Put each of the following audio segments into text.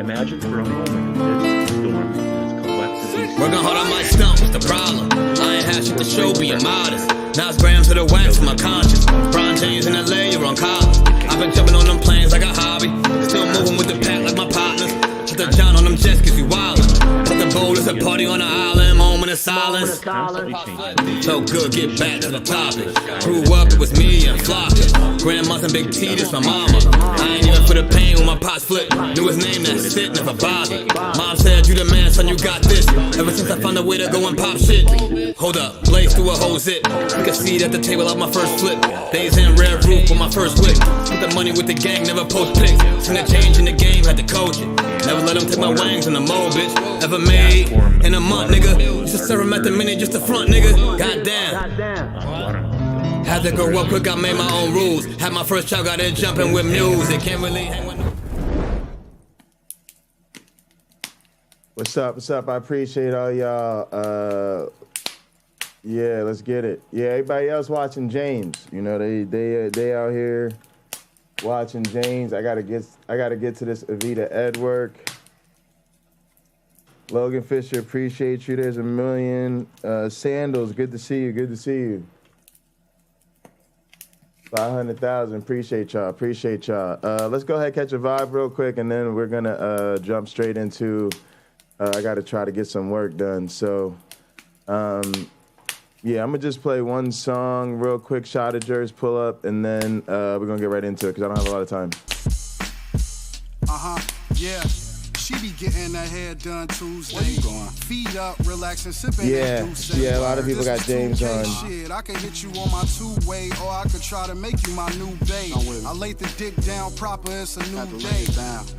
Imagine for a moment this storm is collectively... Working hard on my stump, what's the problem? I ain't had shit to show, being modest. Now it's grams of the wax for my conscience. Bron James in LA, you're on college. I've been jumping on them planes like a hobby. Still moving with the pack like my partners. Put the John on them jets cause you wildin'. Put the bowl as a party on the island, moment of silence. So good, get back to the topic. Grew up, it was me and Flocka. Grandma's and Big T, this my mama. I ain't even for the pain when my pots flip. Knew his name, that's it, never bothered. Mom said, you the man, son, you got this. Ever since I found a way to go and pop shit. Hold up, blaze through a whole zip. Took a seat at the table of my first flip. Days in red roof with my first whip. Put the money with the gang, never post pics. Seen a change in the game, had to coach it. Never let them take my wangs in the mold, bitch. Ever made in a month, nigga. Used to serve him at the minute, just the front, nigga. Goddamn. Had to grow up quick, I made my own rules. Had my first child, got it jumping with music. Can't really hang with no... What's up? What's up? I appreciate all y'all. Yeah, let's get it. Yeah, everybody else watching James. You know, they out here watching James. I gotta get to this Avida-ED work. Logan Fisher, appreciate you. There's a million. Sandals, good to see you. Good to see you. 500,000. Appreciate y'all. Appreciate y'all. Let's go ahead and catch a vibe real quick, and then we're gonna jump straight into. I gotta try to get some work done. So, yeah, I'm gonna just play one song real quick. Shot of Jers, pull up, and then we're gonna get right into it because I don't have a lot of time. Yeah. She be getting her hair done Tuesday. Where you going? Feet up, relaxing, sipping. Yeah, a lot of people got James on. Shit, I can hit you on my two-way, or I could try to make you my new babe. I laid the dick down proper, it's a new day.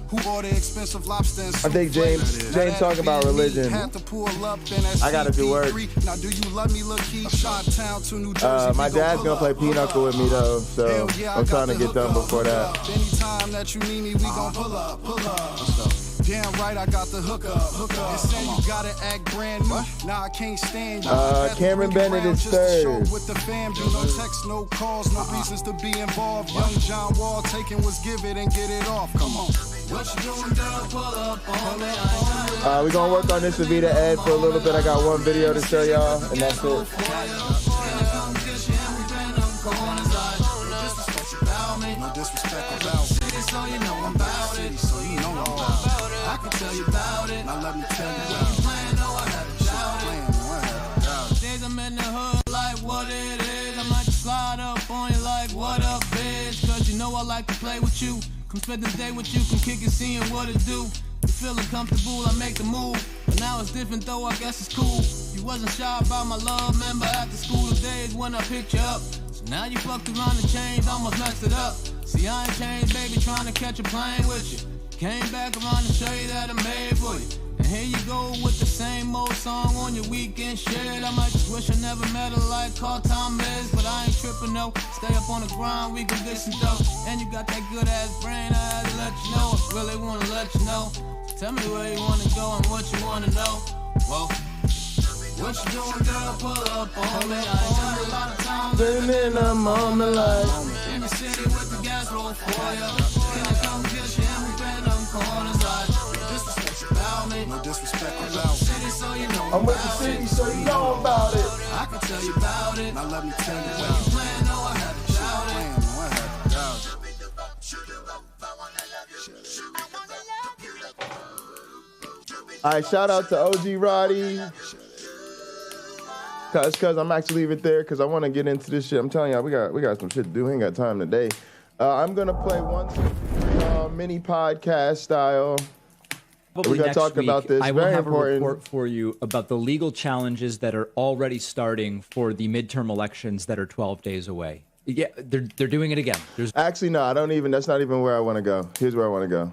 Who ordered expensive lobster and I think James talking about religion. Had to pull up in I gotta do work. Now, do you love me, look, he shot town to New Jersey. My dad's gonna play Pinochle with me though, so I'm trying to get done before that. Anytime that you need me, we gon' pull up. Damn right, I got the hook up. You say you gotta act brand new. Nah, I can't stand you. Cameron Bennett is third. With the fam, do no text, no calls, no reasons to be involved. Young John Wall taking what's give it and get it off. Come on. What you doing, girl? Pull up on me. We're gonna work on this Avida-ED for a little bit. I got one video to show y'all, and that's it. No disrespect about it. So you know I'm about it. So you know I'm about it. I can tell you about it. Now let me tell you about it. I had to days I'm in the hood like what it is. I might just slide up on you like what up, bitch. Cause you know I like to play with you. Come spend the day with you, come kick it, seeing what it do. You feeling comfortable, I make the move. But now it's different though, I guess it's cool. You wasn't shy about my love, remember after school days when I picked you up. So now you fucked around and changed, almost messed it up. See, I ain't changed, baby, trying to catch a plane with you. Came back around to show you that I made for you. And here you go with the same old song on your weekend shit. I might just wish I never met her like Carl Thomas, but I ain't tripping no. Stay up on the grind, we can get some dough. And you got that good ass brain, I had to let you know. I really wanna let you know. Tell me where you wanna go and what you wanna know. Whoa. What you doing, girl? Pull up on me. I ain't got a lot of time. Been in a moment like In the city with the gas roll for ya. Can I come get you and we been them corners? No disrespect about me. No disrespect about city, so you know I'm with the city, so you know about it. I can tell you about it. Now let me tell you about it. Plan, no, I had to shout it. All right, shout out to OG Roddy. Cause I'm actually leaving it there because I want to get into this shit. I'm telling y'all, we got some shit to do. We ain't got time today. I'm gonna play one mini podcast style. We're gonna talk about this. I will Very have important. a report for you about the legal challenges that are already starting for the midterm elections that are 12 days away. Yeah, they're doing it again. Actually, no, I don't even. That's not even where I want to go. Here's where I want to go.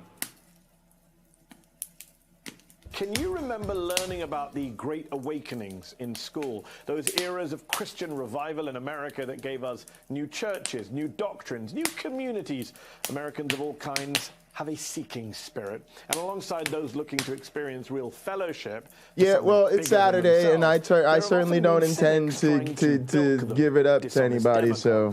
Can you remember learning about the Great Awakenings in school? Those eras of Christian revival in America that gave us new churches, new doctrines, new communities. Americans of all kinds have a seeking spirit. And alongside those looking to experience real fellowship... Yeah, well, it's Saturday, and I certainly don't intend to give it up to anybody, so...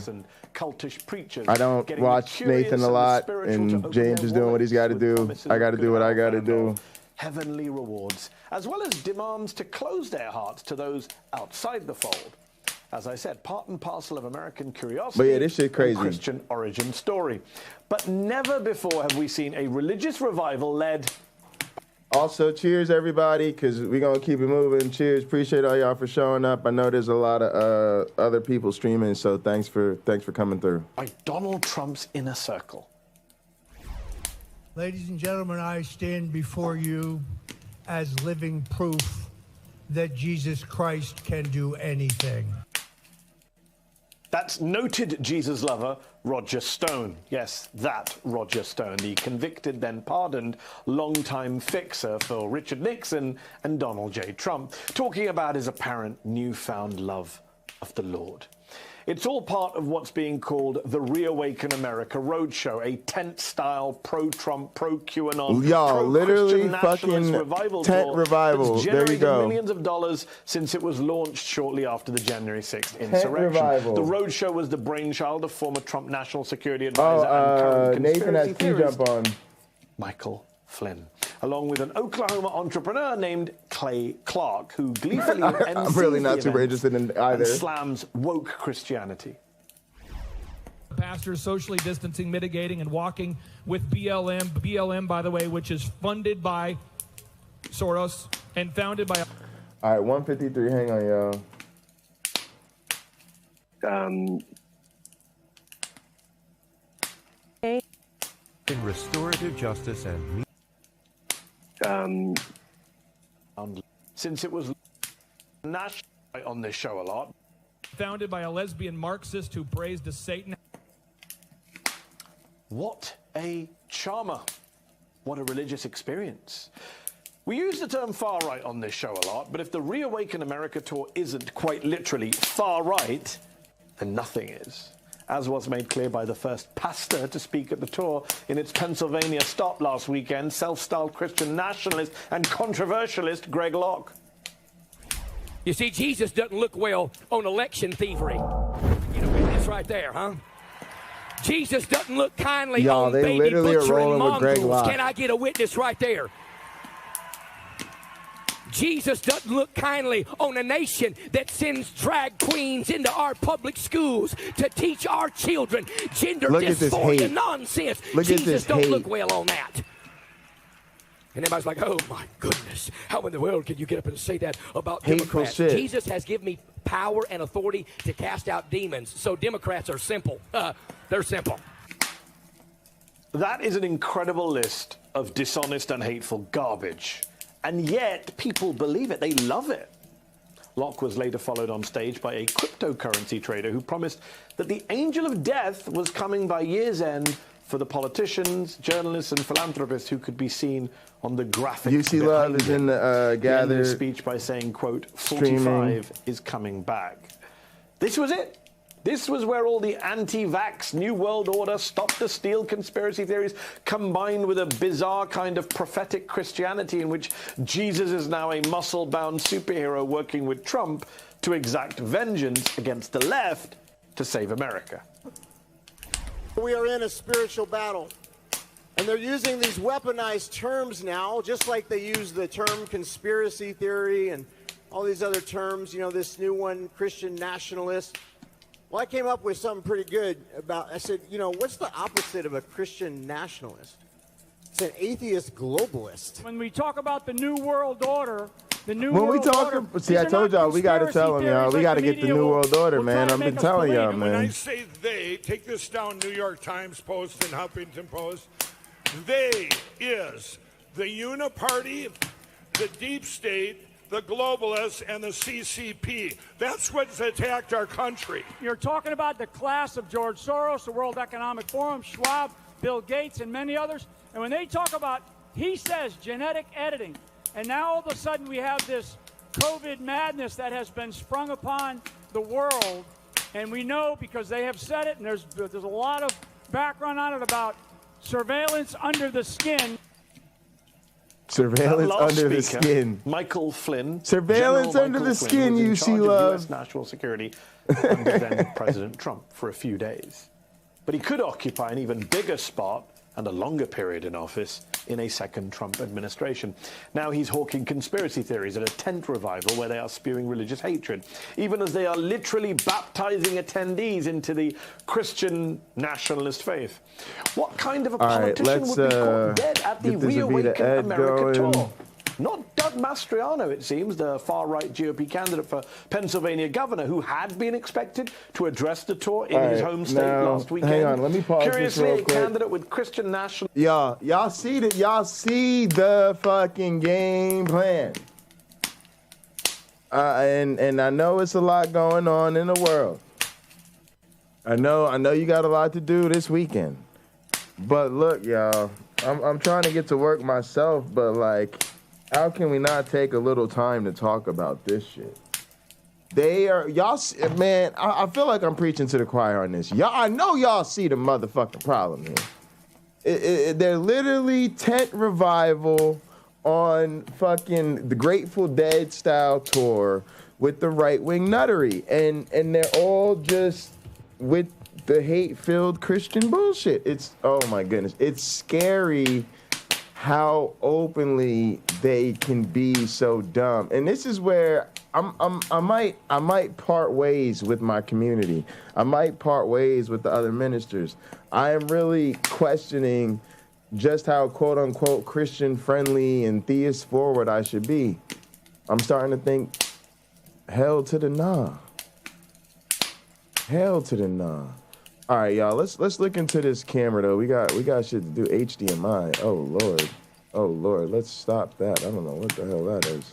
cultish preachers. I don't getting watch the curious Nathan a and the lot, spiritual and to open James their is doing what he's got to wallets with do. promises I got of to do good what I health got to and do. heavenly rewards, as well as demands to close their hearts to those outside the fold. As I said, part and parcel of American curiosity. But yeah, this shit crazy. And Christian origin story. But never before have we seen a religious revival led. Also, cheers, everybody, because we're going to keep it moving. Cheers. Appreciate all y'all for showing up. I know there's a lot of other people streaming, so thanks for coming through. By Donald Trump's inner circle. Ladies and gentlemen, I stand before you as living proof that Jesus Christ can do anything. That's noted Jesus lover Roger Stone. Yes, that Roger Stone, the convicted, then pardoned, longtime fixer for Richard Nixon and Donald J. Trump, talking about his apparent newfound love of the Lord. It's all part of what's being called the Reawaken America Roadshow, a tent-style pro-Trump, pro-QAnon, Y'all, literally nationalist fucking revival tent tour revival. that's There you generated go. millions of dollars since it was launched shortly after the January 6th Tent insurrection. revival. The roadshow was the brainchild of former Trump National Security Advisor and current Nathan has conspiracy key theorist jump on. Michael Flynn, along with an Oklahoma entrepreneur named Clay Clark, who gleefully I'm really not super interested in either. and slams woke Christianity. Pastors socially distancing, mitigating, and walking with BLM. BLM, by the way, which is funded by Soros and founded by... All right, 153. Hang on, y'all. In restorative justice and Since it was national on this show a lot. Founded by a lesbian Marxist who prays to Satan. What a charmer. What a religious experience. We use the term far right on this show a lot, but if the Reawaken America tour isn't quite literally far right, then nothing is. As was made clear by the first pastor to speak at the tour in its Pennsylvania stop last weekend, self-styled Christian nationalist and controversialist Greg Locke. You see, Jesus doesn't look well on election thievery. You know, witness right there, huh? Jesus doesn't look kindly on they baby literally are butchering rolling with Greg mongrels. Locke. Can I get a witness right there? Jesus doesn't look kindly on a nation that sends drag queens into our public schools to teach our children gender dysphoria nonsense. Jesus don't look well on that. And everybody's like, oh my goodness, how in the world can you get up and say that about Democrats? Shit. Jesus has given me power and authority to cast out demons. So Democrats are simple. They're simple. That is an incredible list of dishonest and hateful garbage. And yet, people believe it. They love it. Locke was later followed on stage by a cryptocurrency trader who promised that the angel of death was coming by year's end for the politicians, journalists, and philanthropists who could be seen on the graphic. UC Love is in the gather speech by saying, quote, 45 is coming back. This was it. This was where all the anti-vax, New World Order, Stop the Steal conspiracy theories combined with a bizarre kind of prophetic Christianity in which Jesus is now a muscle-bound superhero working with Trump to exact vengeance against the left to save America. We are in a spiritual battle. And they're using these weaponized terms now, just like they use the term conspiracy theory and all these other terms, you know, this new one, Christian nationalist. Well, I came up with something pretty good about, I said, you know, what's the opposite of a Christian nationalist? It's an atheist globalist. When we talk about the New World Order, I told y'all, we got to tell them, y'all. We got to get the New World Order, man. I've been telling y'all, man. When I say they, take this down, New York Times Post and Huffington Post. They is the Uniparty, the Deep State, the globalists, and the CCP. That's what's attacked our country. You're talking about the class of George Soros, the World Economic Forum, Schwab, Bill Gates, and many others. And when they talk about, he says, genetic editing, and now all of a sudden we have this COVID madness that has been sprung upon the world, and we know because they have said it, and there's a lot of background on it about surveillance under the skin. Surveillance under the skin. Michael Flynn. Surveillance General under Michael the Flynn skin, was in you charge see, of love. U.S. national security under then President Trump for a few days. But he could occupy an even bigger spot and a longer period in office in a second Trump administration. Now he's hawking conspiracy theories at a tent revival where they are spewing religious hatred, even as they are literally baptizing attendees into the Christian nationalist faith. What kind of a politician would be caught dead at the Reawaken America tour? Not Doug Mastriano, it seems, the far-right GOP candidate for Pennsylvania governor, who had been expected to address the tour in his home state last weekend. Hang on, let me pause Curiously, this real quick. a candidate with Christian national... Y'all see the fucking game plan. And I know it's a lot going on in the world. I know you got a lot to do this weekend. But look, y'all, I'm trying to get to work myself, but like, how can we not take a little time to talk about this shit? Man, I feel like I'm preaching to the choir on this. I know y'all see the motherfucking problem here. They're literally tent revival on fucking the Grateful Dead style tour with the right-wing nuttery. And they're all just with the hate-filled Christian bullshit. Oh my goodness. It's scary how openly they can be so dumb. And this is where I might part ways with my community. I might part ways with the other ministers. I am really questioning just how quote unquote Christian friendly and theist forward I should be. I'm starting to think, hell to the nah. Hell to the nah. All right, y'all. Let's look into this camera though. We got shit to do. HDMI. Oh Lord. Let's stop that. I don't know what the hell that is.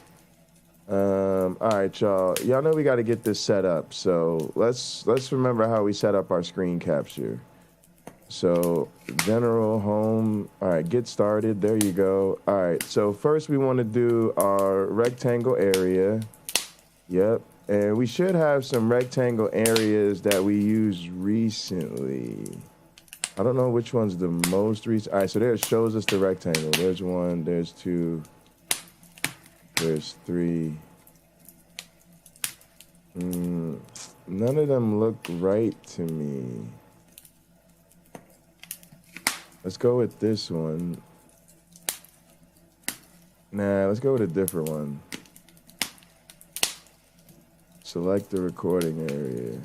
All right, y'all. Y'all know we got to get this set up. So let's remember how we set up our screen capture. So general home. All right, get started. There you go. All right. So first we want to do our rectangle area. Yep. And we should have some rectangle areas that we used recently. I don't know which one's the most recent. All right, so there it shows us the rectangle. There's 1, there's 2, there's 3. None of them look right to me. Let's go with this one. Nah, let's go with a different one. Select the recording area.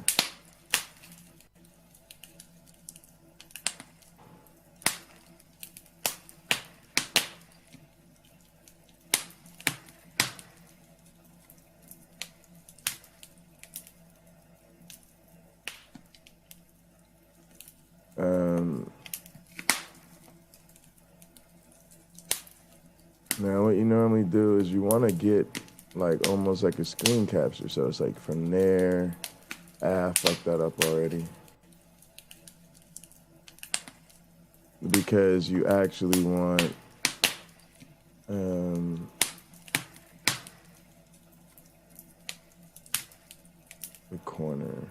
Now what you normally do is you want to get like almost like a screen capture. So it's like from there. I fucked that up already. Because you actually want the corner.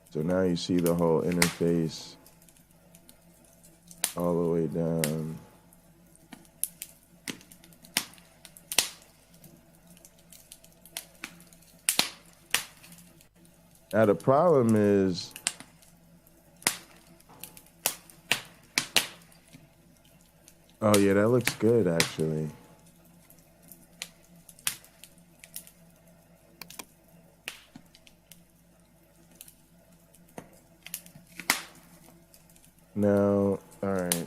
So now you see the whole interface all the way down. Now the problem is oh yeah, that looks good actually. Now, all right,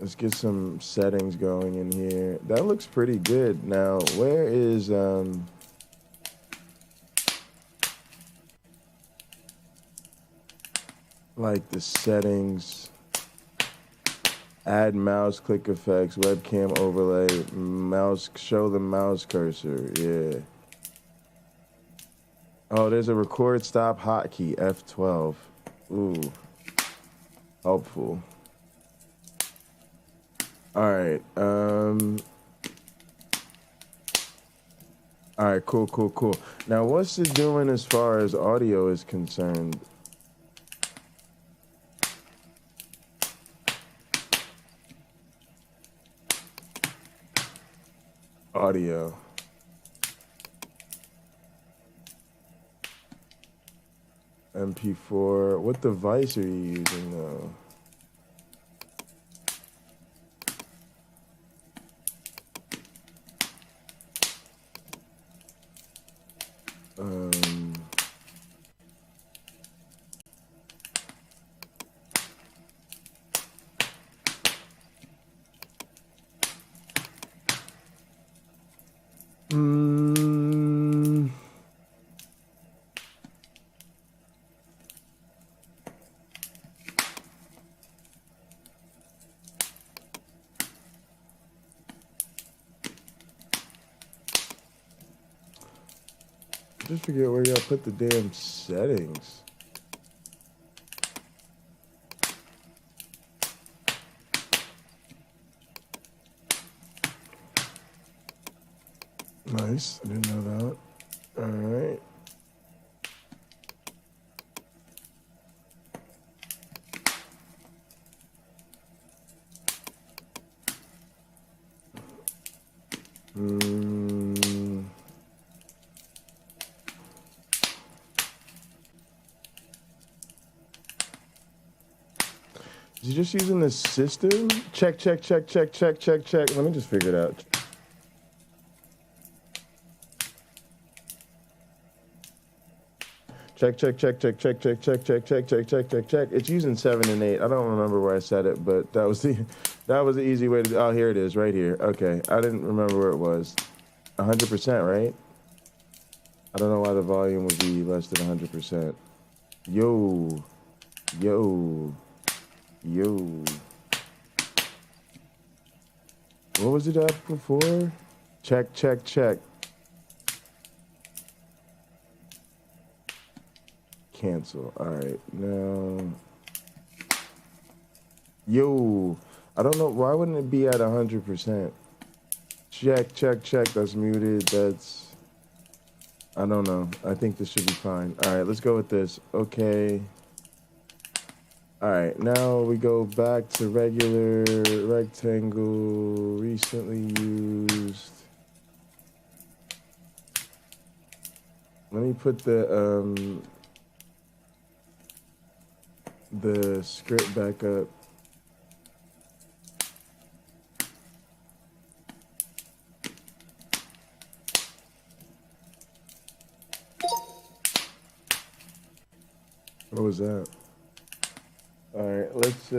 let's get some settings going in here. That looks pretty good. Now, where is like the settings, add mouse click effects, webcam overlay, mouse, show the mouse cursor, yeah. Oh, there's a record stop hotkey, F12. Ooh, helpful. All right, all right, cool. Now, what's it doing as far as audio is concerned? Audio. MP4. What device are you using though? Just forget where y'all put the damn settings. Nice, I didn't know that. All right. Is he just using the system? Check. Let me just figure it out. Check. It's using 7 and 8. I don't remember where I said it, but that was the easy way to. Oh, here it is, right here. Okay, I didn't remember where it was. 100%, right? I don't know why the volume would be less than 100%. Yo. What was it at before? Check. Cancel. All right, now. Yo, I don't know. Why wouldn't it be at 100%? Check. That's muted. That's. I don't know. I think this should be fine. All right, let's go with this. Okay. All right, now we go back to regular rectangle, recently used. Let me put the script back up. What was that? All right, let's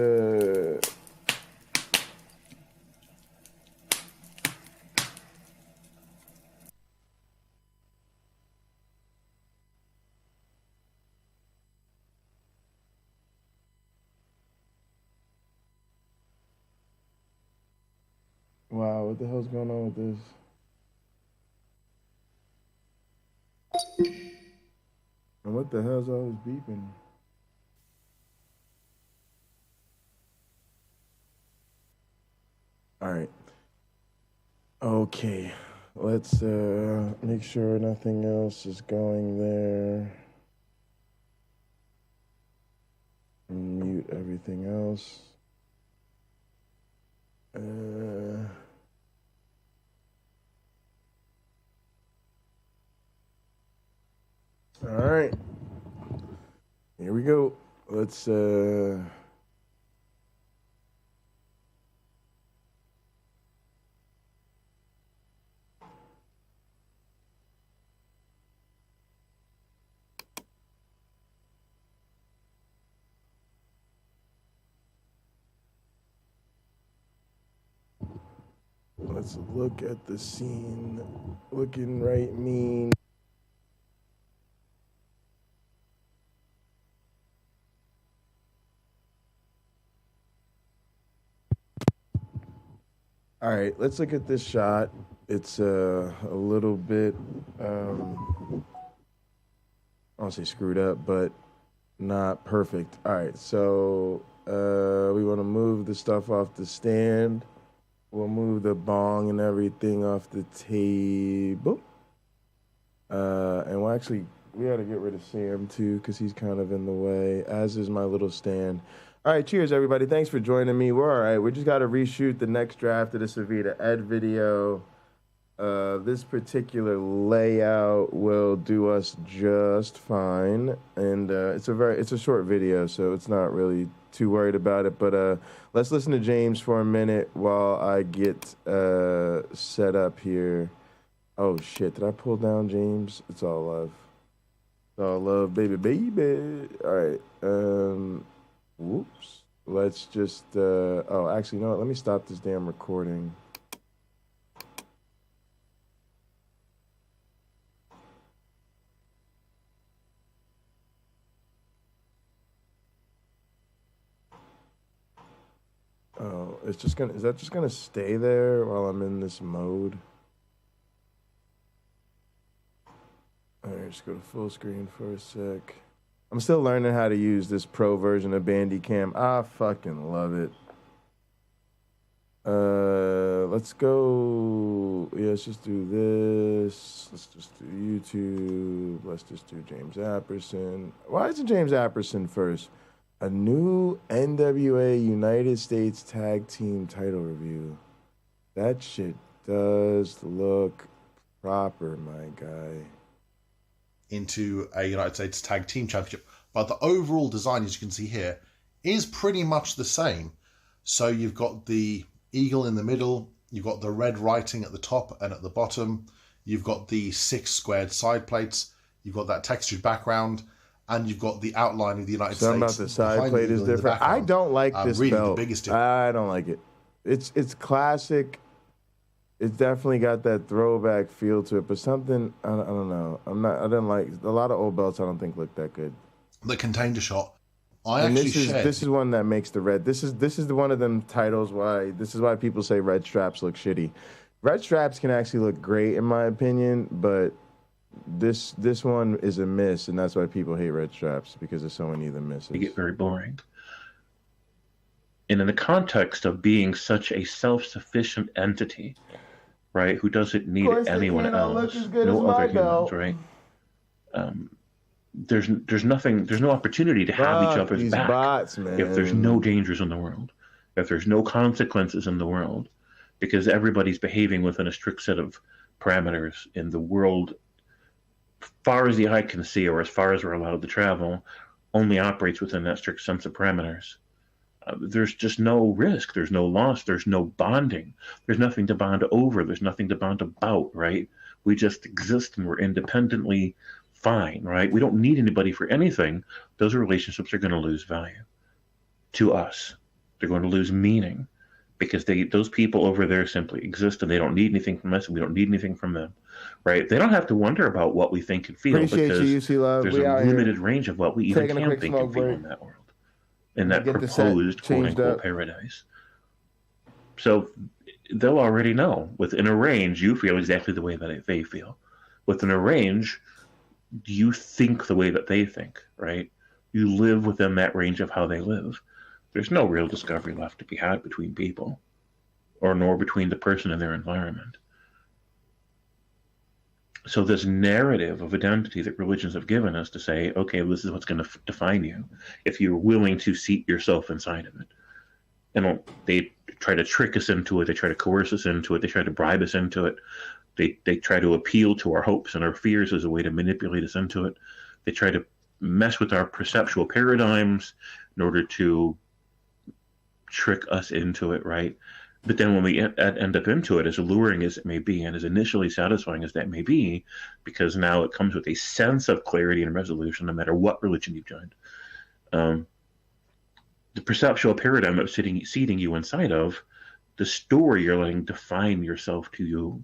wow, what the hell's going on with this? And what the hell's all this beeping? All right. Okay. Let's make sure nothing else is going there. Mute everything else. All right. Here we go. Let's look at the scene. Looking right mean. All right, let's look at this shot. It's a little bit, I don't say screwed up, but not perfect. All right, so we want to move the stuff off the stand. We'll move the bong and everything off the table. And we'll actually, we got to get rid of Sam too, because he's kind of in the way, as is my little stand. All right, cheers, everybody. Thanks for joining me. We're all right. We just got to reshoot the next draft of this Avida-ED video. This particular layout will do us just fine, and it's a short video, so it's not really too worried about it. But let's listen to James for a minute while I get set up here. Oh shit! Did I pull down James? It's all love. It's all love, baby, baby. All right. Whoops. Let's just. Oh, actually, you know what? Let me stop this damn recording. Oh, is that just gonna stay there while I'm in this mode? All right, just go to full screen for a sec. I'm still learning how to use this pro version of Bandicam. I fucking love it. Let's go. Yeah, let's just do this. Let's just do YouTube. Let's just do James Apperson. Why isn't James Apperson first? A new NWA United States Tag Team title review. That shit does look proper, my guy. Into a United States Tag Team Championship. But the overall design, as you can see here, is pretty much the same. So you've got the eagle in the middle, you've got the red writing at the top and at the bottom, you've got the 6 squared side plates, you've got that textured background, and you've got the outline of the United States. Something about the side plate is different. I don't like this really belt. The biggest I don't like it. It's classic. It's definitely got that throwback feel to it, but something I don't know. I didn't like a lot of old belts. I don't think look that good. The container shot. This is one that makes the red. This is the one of them titles. This is why people say red straps look shitty. Red straps can actually look great in my opinion, but this one is a miss, and that's why people hate red straps, because there's so many of them misses. They get very boring. And in the context of being such a self-sufficient entity, right, who doesn't need anyone else, no other humans, right? There's no opportunity to have each other's back bots, man. if there's no dangers in the world, if there's no consequences in the world, because everybody's behaving within a strict set of parameters in the world. Far as the eye can see, or as far as we're allowed to travel, only operates within that strict sense of parameters. There's just no risk. There's no loss. There's no bonding. There's nothing to bond over. There's nothing to bond about, right? We just exist and we're independently fine, right? We don't need anybody for anything. Those relationships are going to lose value to us. They're going to lose meaning because those people over there simply exist and they don't need anything from us and we don't need anything from them, right? They don't have to wonder about what we think and feel because there's a limited range of what we even can think and feel in that world. In that proposed quote-unquote paradise. So they'll already know. Within a range, you feel exactly the way that they feel. Within a range, you think the way that they think, right? You live within that range of how they live. There's no real discovery left to be had between people, or nor between the person and their environment. So this narrative of identity that religions have given us to say, okay, this is what's going to define you, if you're willing to seat yourself inside of it. And they try to trick us into it. They try to coerce us into it. They try to bribe us into it. They try to appeal to our hopes and our fears as a way to manipulate us into it. They try to mess with our perceptual paradigms in order to trick us into it, right? But then when we end up into it, as alluring as it may be and as initially satisfying as that may be, because now it comes with a sense of clarity and resolution no matter what religion you've joined. The perceptual paradigm of seating you inside of, the story you're letting define yourself to you,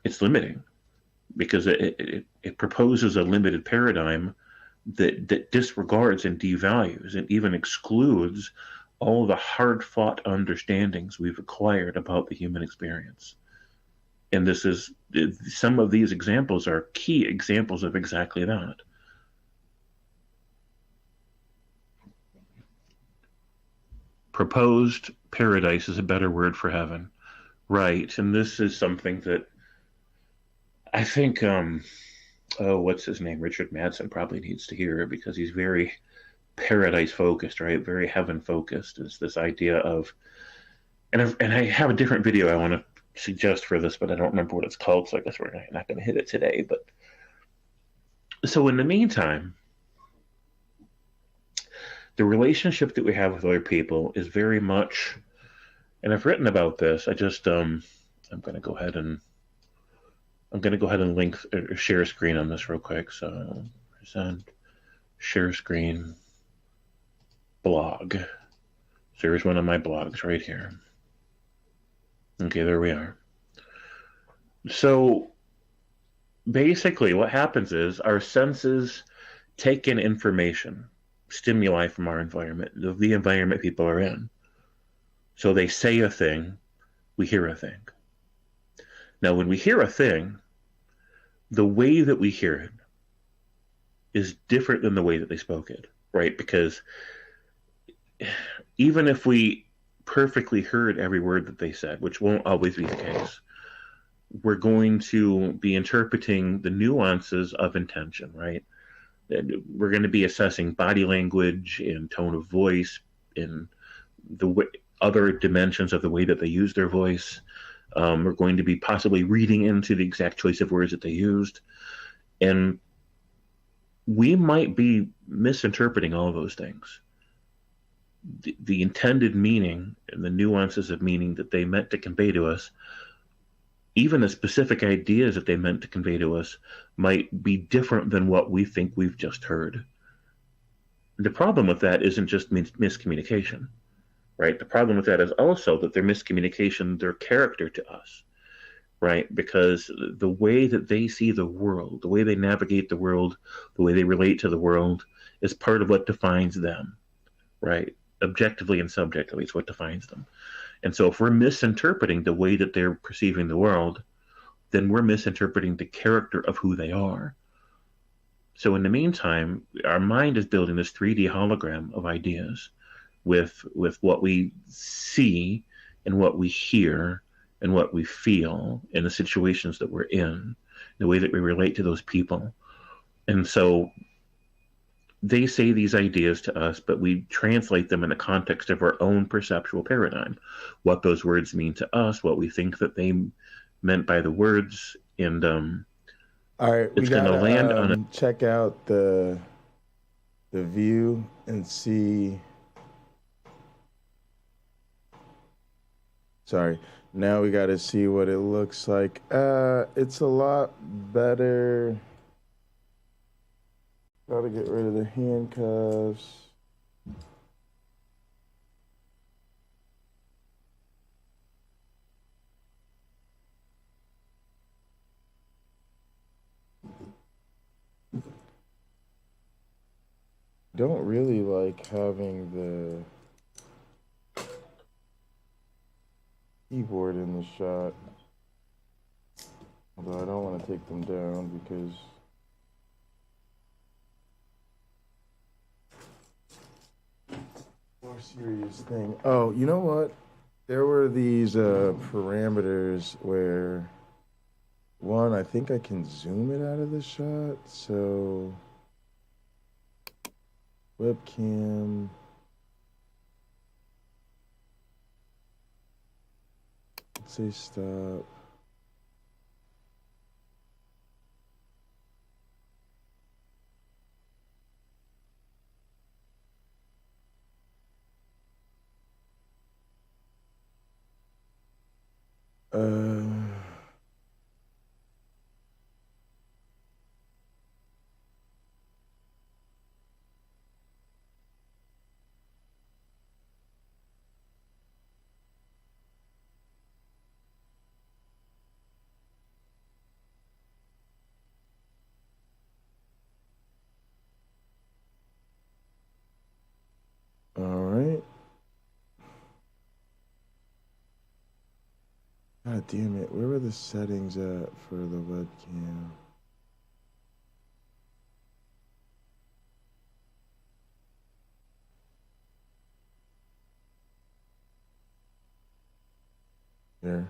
it's limiting because it proposes a limited paradigm that disregards and devalues and even excludes all the hard-fought understandings we've acquired about the human experience. And some of these examples are key examples of exactly that. Proposed paradise is a better word for heaven. Right, and this is something that I think, what's his name? Richard Madsen probably needs to hear because he's very paradise focused, right? Very heaven focused. It's this idea of, and I have a different video I want to suggest for this, but I don't remember what it's called, so I guess we're not going to hit it today. But so in the meantime, the relationship that we have with other people is very much, and I've written about this. I just I'm going to go ahead and link or share screen on this real quick. So present, share screen, blog. So here's one of my blogs right here. Okay, there we are. So basically what happens is our senses take in information, stimuli from our environment, the environment people are in. So they say a thing, we hear a thing. Now, when we hear a thing, the way that we hear it is different than the way that they spoke it, right? Because even if we perfectly heard every word that they said, which won't always be the case, we're going to be interpreting the nuances of intention, right? We're going to be assessing body language and tone of voice in the way, other dimensions of the way that they use their voice. We're going to be possibly reading into the exact choice of words that they used. And we might be misinterpreting all of those things. The intended meaning and the nuances of meaning that they meant to convey to us, even the specific ideas that they meant to convey to us, might be different than what we think we've just heard. The problem with that isn't just miscommunication, right? The problem with that is also that they're miscommunication, their character to us, right? Because the way that they see the world, the way they navigate the world, the way they relate to the world is part of what defines them, right? Objectively and subjectively, it's what defines them. And so if we're misinterpreting the way that they're perceiving the world, then we're misinterpreting the character of who they are. So in the meantime, our mind is building this 3D hologram of ideas with what we see and what we hear and what we feel in the situations that we're in, the way that we relate to those people. And so they say these ideas to us, but we translate them in the context of our own perceptual paradigm, what those words mean to us, what we think that they meant by the words, and all right, it's going to land on a... Check out the view and see. Sorry, now we got to see what it looks like. It's a lot better. Got to get rid of the handcuffs. Don't really like having the keyboard in the shot. Although I don't want to take them down because more serious thing. Oh, you know what? There were these parameters where one, I think I can zoom it out of the shot. So webcam. Let's say stop. All right. God damn it. Where were the settings at for the webcam? There.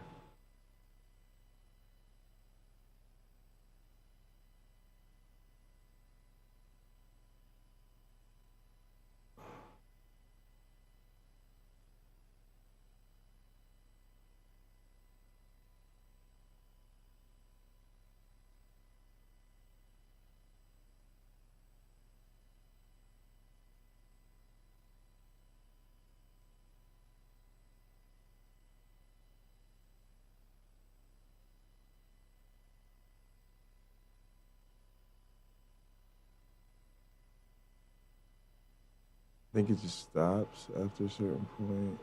think it just stops after a certain point.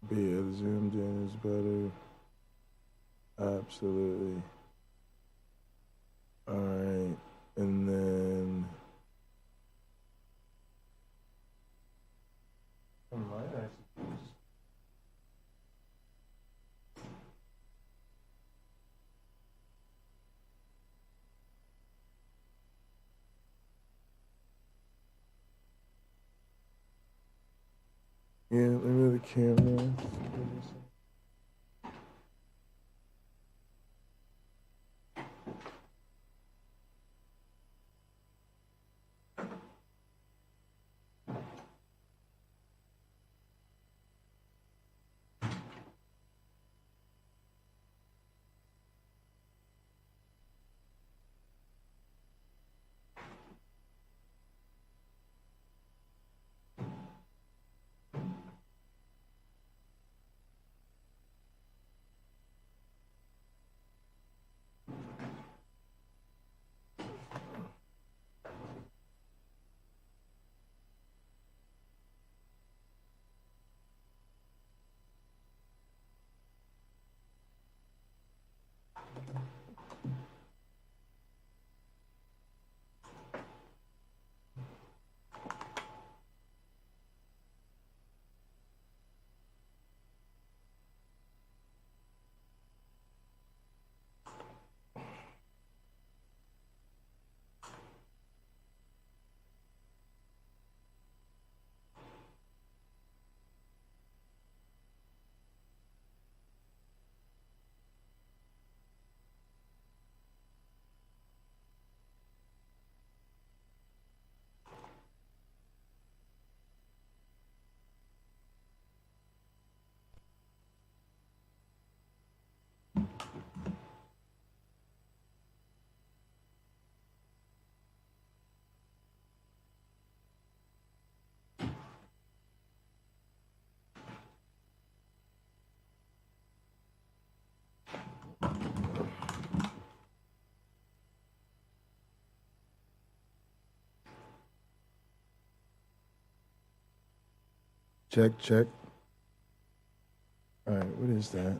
But yeah, the zoomed in is better. Absolutely. All right, and then I might actually just yeah, let me move the camera. Check, check. All right, what is that?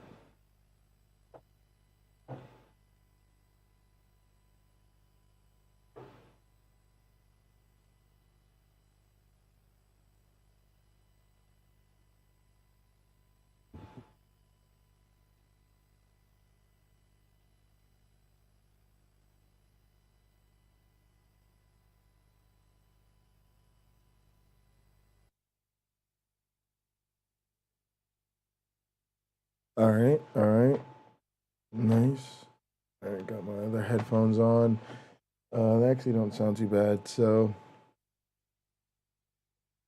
All right, all right. Nice. All right, got my other headphones on. They actually don't sound too bad, so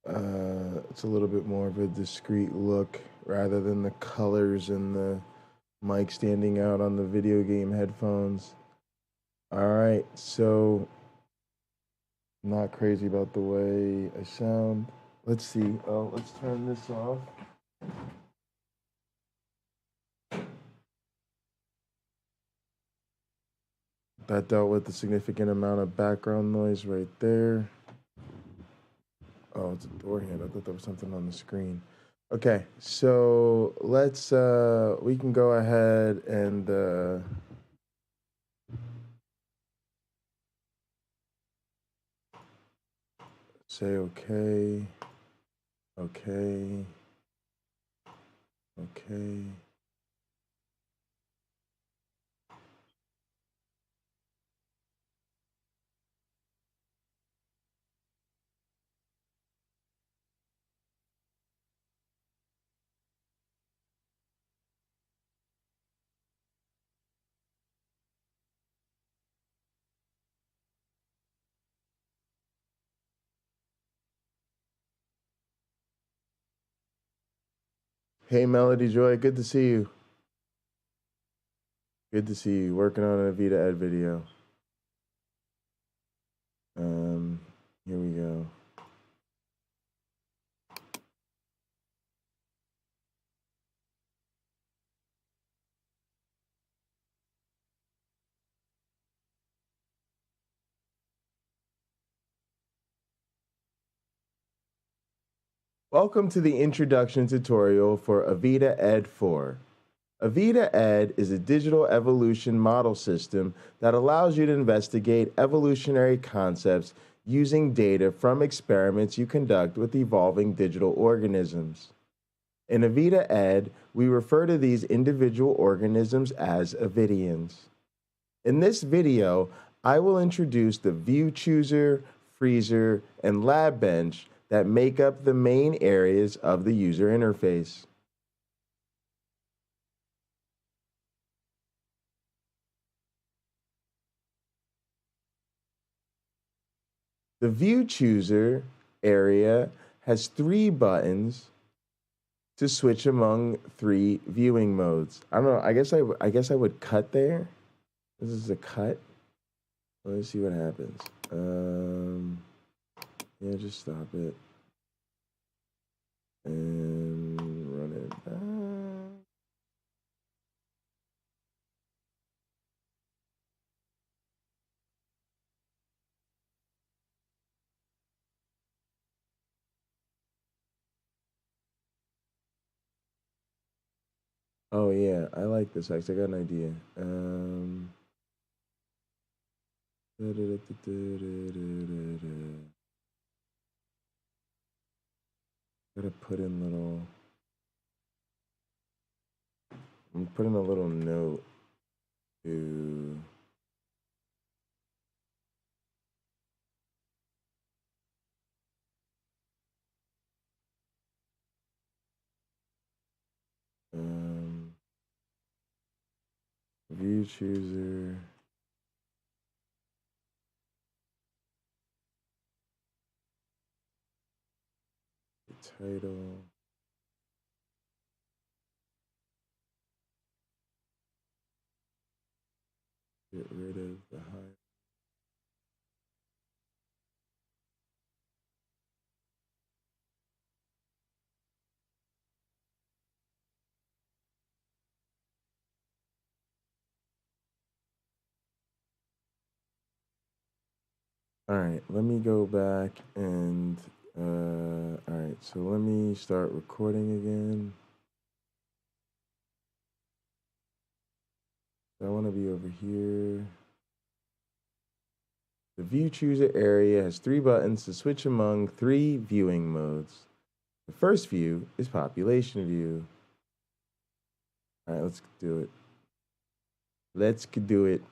it's a little bit more of a discreet look rather than the colors and the mic standing out on the video game headphones. All right, so not crazy about the way I sound. Let's see. Oh, let's turn this off. That dealt with a significant amount of background noise right there. Oh, it's a door handle. I thought there was something on the screen. Okay, so let's we can go ahead and say okay, okay, okay. Hey, Melody Joy, good to see you. Good to see you. Working on an Avida-ED video. Here we go. Welcome to the introduction tutorial for Avida-ED 4. Avida-ED is a digital evolution model system that allows you to investigate evolutionary concepts using data from experiments you conduct with evolving digital organisms. In Avida-ED, we refer to these individual organisms as Avidians. In this video, I will introduce the view chooser, freezer, and lab bench that make up the main areas of the user interface. The view chooser area has 3 buttons to switch among 3 viewing modes. I don't know, I guess I would cut there. This is a cut. Let's see what happens. Yeah, just stop it. And run it back. Oh yeah, I like this. Actually, I got an idea. Gotta put in little. I'm putting a little note to. View chooser. Title. Get rid of the high. All right, let me go back and all right, so let me start recording again. I want to be over here. The view chooser area has 3 buttons to switch among 3 viewing modes. The first view is population view. All right, let's do it. Let's do it.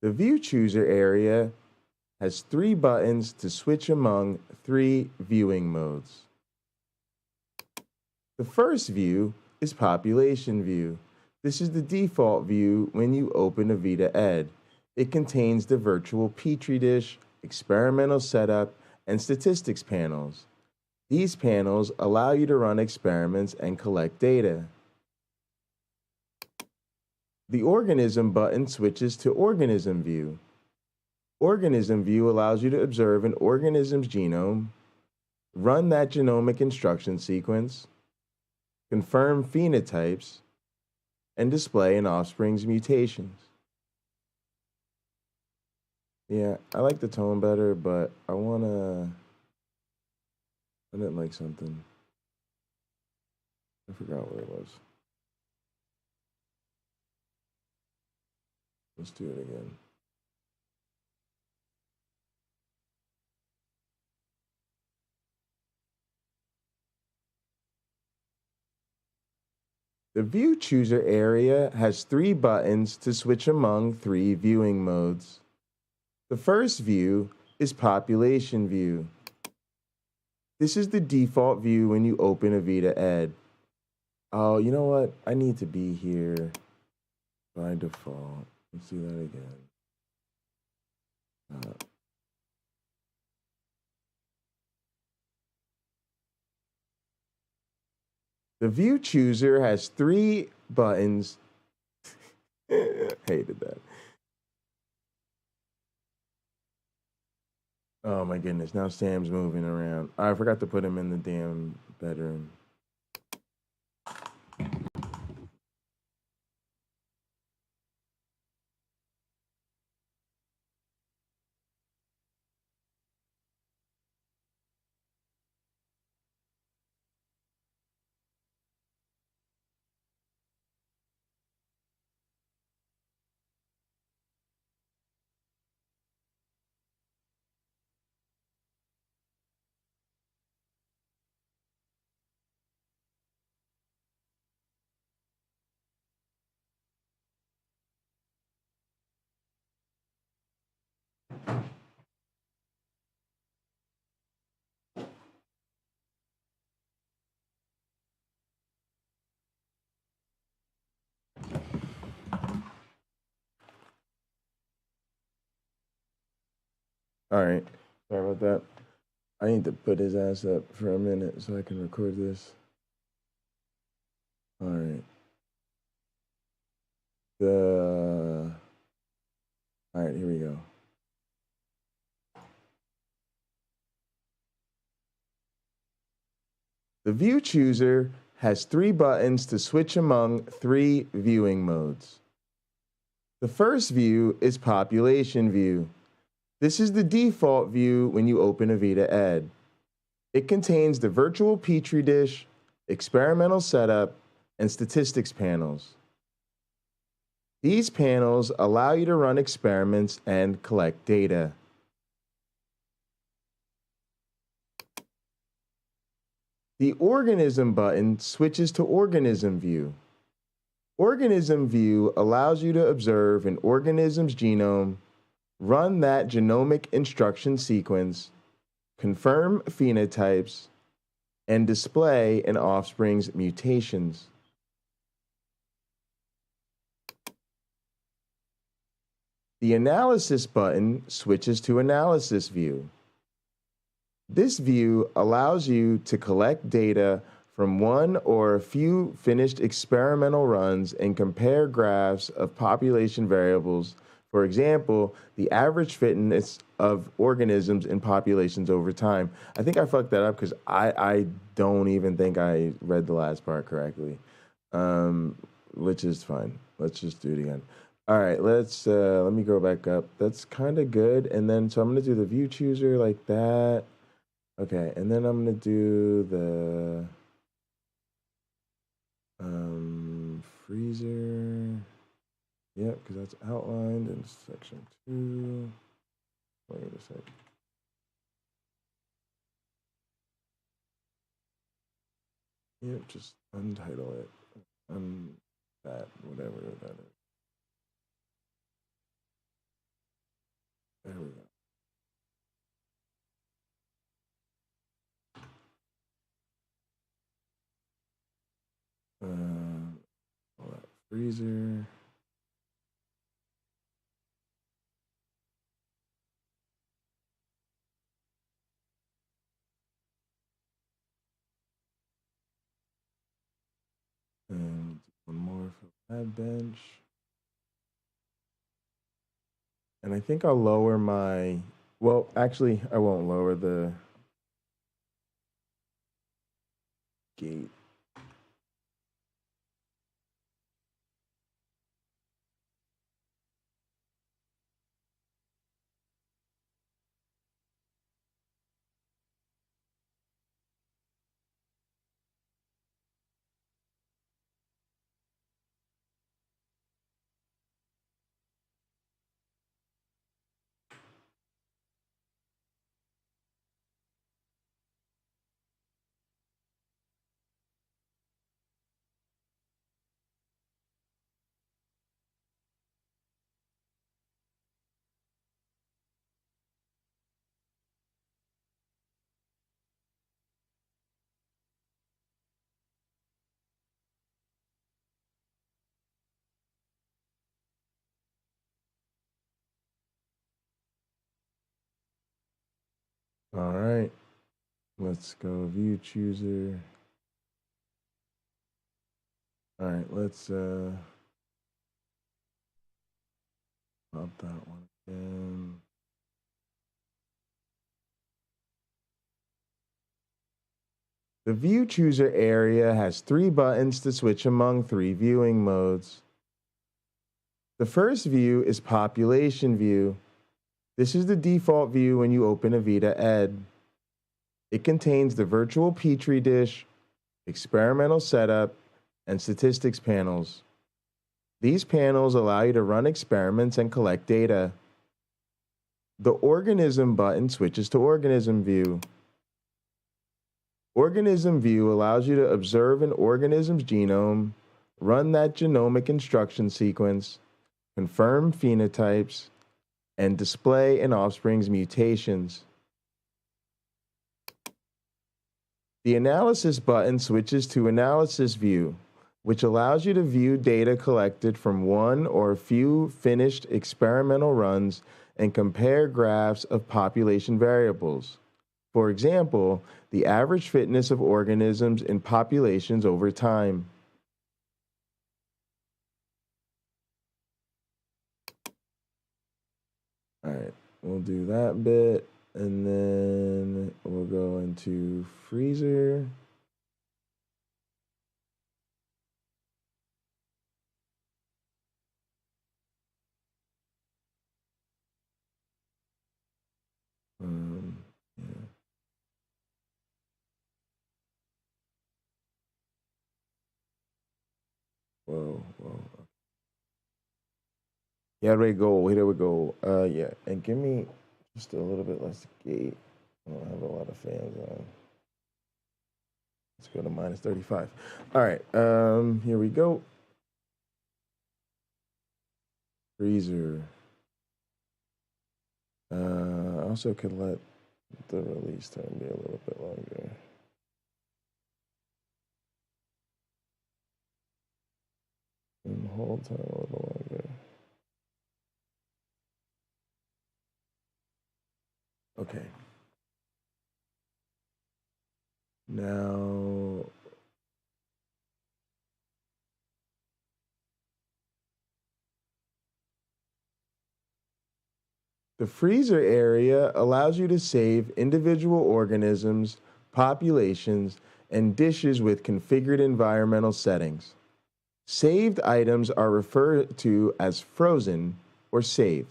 The view chooser area has 3 buttons to switch among 3 viewing modes. The first view is population view. This is the default view when you open Avida-ED. It contains the virtual petri dish, experimental setup, and statistics panels. These panels allow you to run experiments and collect data. The organism button switches to organism view. Organism view allows you to observe an organism's genome, run that genomic instruction sequence, confirm phenotypes, and display an offspring's mutations. Yeah, I like the tone better, but I didn't like something. I forgot what it was. Let's do it again. The view chooser area has 3 buttons to switch among 3 viewing modes. The first view is population view. This is the default view when you open Avida-ED. Oh, you know what? I need to be here by default. Let's do that again. The view chooser has 3 buttons. Hated that. Oh my goodness, now Sam's moving around. I forgot to put him in the damn bedroom. All right. Sorry about that. I need to put his ass up for a minute so I can record this. All right. All right, here we go. The view chooser has 3 buttons to switch among 3 viewing modes. The first view is population view. This is the default view when you open Avida-ED. It contains the virtual petri dish, experimental setup, and statistics panels. These panels allow you to run experiments and collect data. The organism button switches to organism view. Organism view allows you to observe an organism's genome, run that genomic instruction sequence, confirm phenotypes, and display an offspring's mutations. The analysis button switches to analysis view. This view allows you to collect data from one or a few finished experimental runs and compare graphs of population variables. For example, the average fitness of organisms in populations over time. I think I fucked that up because I don't even think I read the last part correctly, which is fine. Let's just do it again. All right, let me go back up. That's kind of good. And then, so I'm going to do the view chooser like that. Okay, and then I'm going to do the freezer. Yep, because that's outlined in section 2. Wait a sec. Yep, just untitle it. That, whatever that is. There we go. All that freezer. And one more for lab bench. And I think I'll lower my, well, actually, I won't lower the gate. All right, let's go view chooser. All right, let's pop that one again. The view chooser area has 3 buttons to switch among 3 viewing modes. The first view is population view. This is the default view when you open Avida-ED. It contains the virtual petri dish, experimental setup, and statistics panels. These panels allow you to run experiments and collect data. The organism button switches to organism view. Organism view allows you to observe an organism's genome, run that genomic instruction sequence, confirm phenotypes, and display an offspring's mutations. The Analysis button switches to Analysis View, which allows you to view data collected from one or a few finished experimental runs and compare graphs of population variables. For example, the average fitness of organisms in populations over time. All right, we'll do that bit, and then we'll go into freezer. Yeah. Whoa. Yeah, there we go. Here we go. Yeah, and give me just a little bit less gate. I don't have a lot of fans on. Let's go to minus 35. All right, here we go. Freezer. I also could let the release time be a little bit longer. And hold time a little longer. Okay. Now, the freezer area allows you to save individual organisms, populations, and dishes with configured environmental settings. Saved items are referred to as frozen or saved.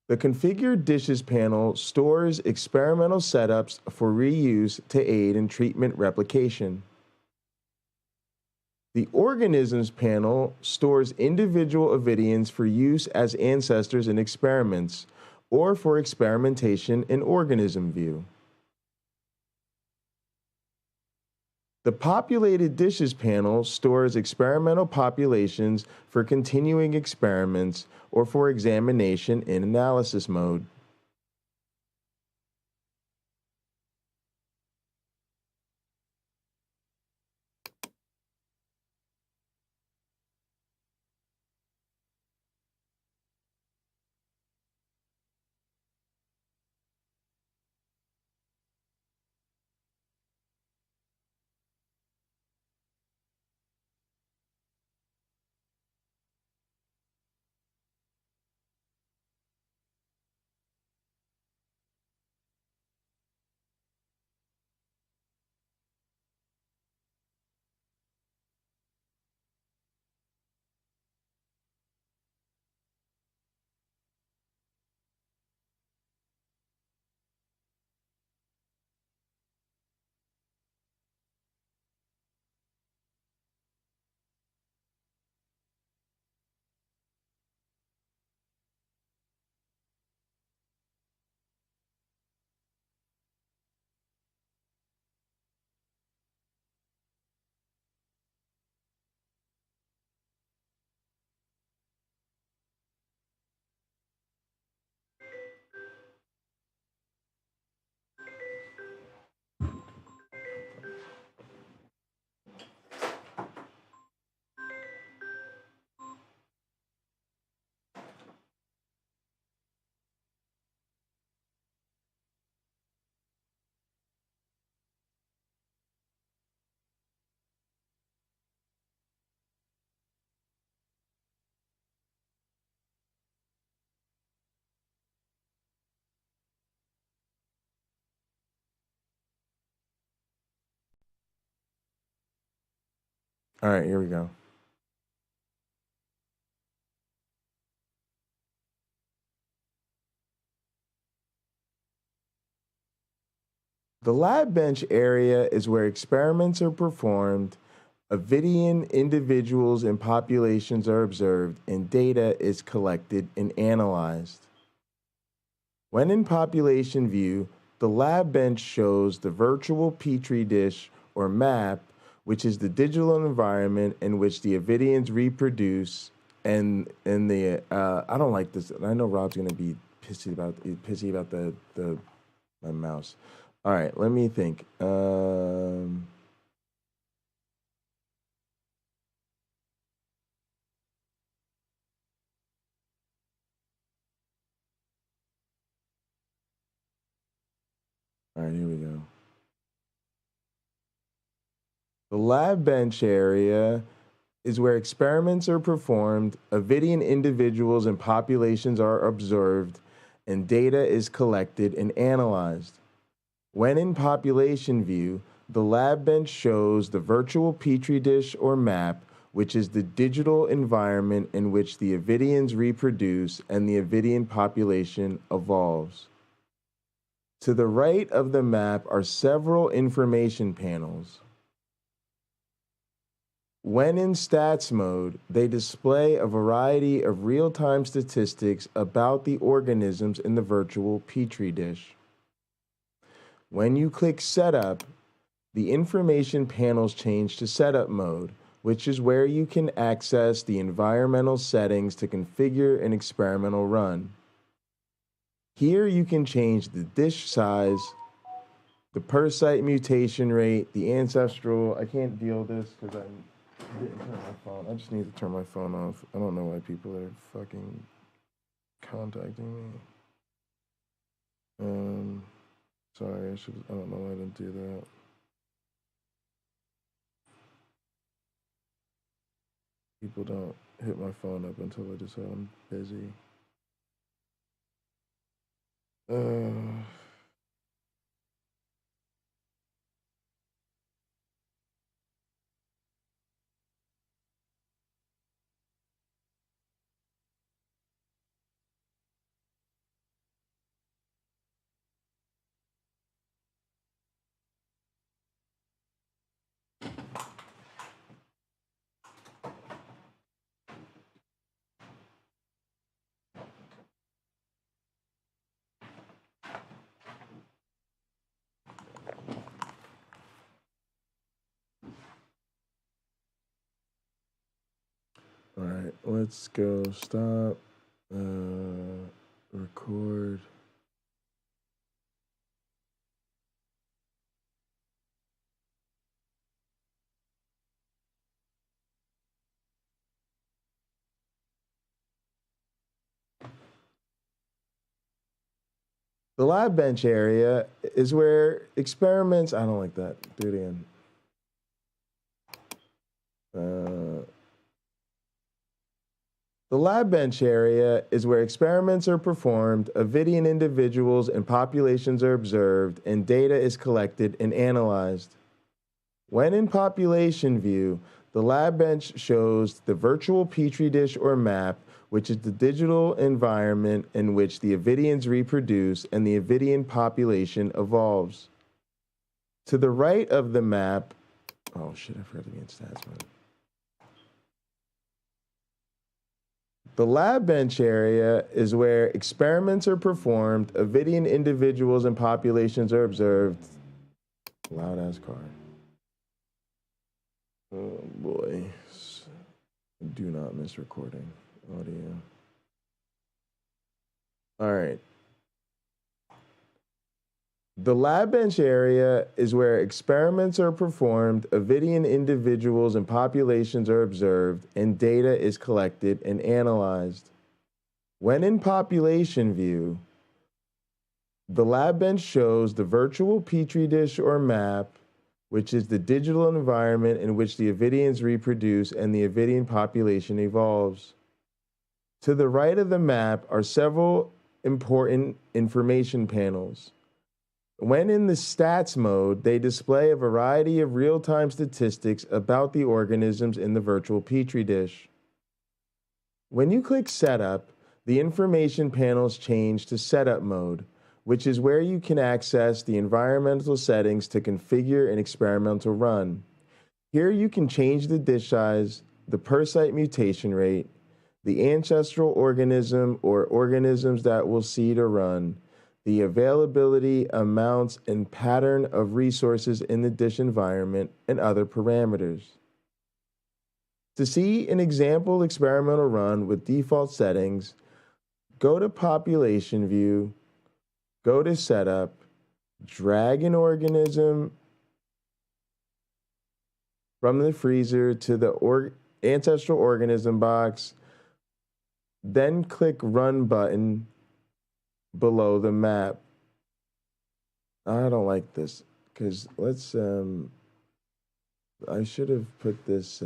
The Configured Dishes panel stores experimental setups for reuse to aid in treatment replication. The Organisms panel stores individual Avidians for use as ancestors in experiments or for experimentation in Organism View. The Populated Dishes panel stores experimental populations for continuing experiments or for examination in analysis mode. All right, here we go. The lab bench area is where experiments are performed, Avidian individuals and populations are observed, and data is collected and analyzed. When in population view, the lab bench shows the virtual petri dish or map, which is the digital environment in which the Avidians reproduce and the I don't like this. I know Rob's gonna be pissy about the my mouse. All right, let me think. All right, here we go. The lab bench area is where experiments are performed, Avidian individuals and populations are observed, and data is collected and analyzed. When in population view, the lab bench shows the virtual petri dish or map, which is the digital environment in which the Avidians reproduce and the Avidian population evolves. To the right of the map are several information panels. When in stats mode, they display a variety of real-time statistics about the organisms in the virtual petri dish. When you click Setup, the information panels change to Setup mode, which is where you can access the environmental settings to configure an experimental run. Here you can change the dish size, the per site mutation rate, the ancestral. I can't deal with this because I didn't turn my phone. I just need to turn my phone off. I don't know why people are fucking contacting me. Sorry, I don't know why I didn't do that. People don't hit my phone up until I decide I'm busy. All right, let's go stop, record. The lab bench area is where experiments, I don't like that, do it again. The lab bench area is where experiments are performed, Avidian individuals and populations are observed, and data is collected and analyzed. When in population view, the lab bench shows the virtual petri dish or map, which is the digital environment in which the Avidians reproduce and the Avidian population evolves. To the right of the map, oh shit, I forgot to be in stats mode. The lab bench area is where experiments are performed, Avidian individuals and populations are observed. Loud ass car. Oh boy. Do not miss recording audio. All right. The lab bench area is where experiments are performed, Avidian individuals and populations are observed, and data is collected and analyzed. When in population view, the lab bench shows the virtual petri dish or map, which is the digital environment in which the Avidians reproduce and the Avidian population evolves. To the right of the map are several important information panels. When in the stats mode, they display a variety of real-time statistics about the organisms in the virtual petri dish. When you click Setup, the information panels change to Setup mode, which is where you can access the environmental settings to configure an experimental run. Here you can change the dish size, the per site mutation rate, the ancestral organism or organisms that will seed or run, the availability, amounts, and pattern of resources in the dish environment, and other parameters. To see an example experimental run with default settings, go to population view, go to setup, drag an organism from the freezer to the ancestral organism box, then click run button below the map. I don't like this because let's, I should have put this,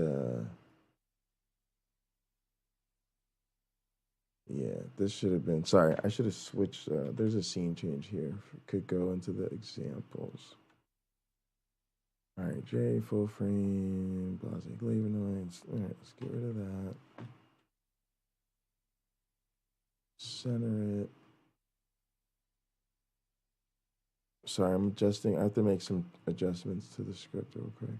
yeah, this should have been, sorry, I should have switched, there's a scene change here. Could go into the examples. All right, J, full frame, Blase flavonoids. All right, let's get rid of that. Center it. Sorry, I'm adjusting. I have to make some adjustments to the script real quick.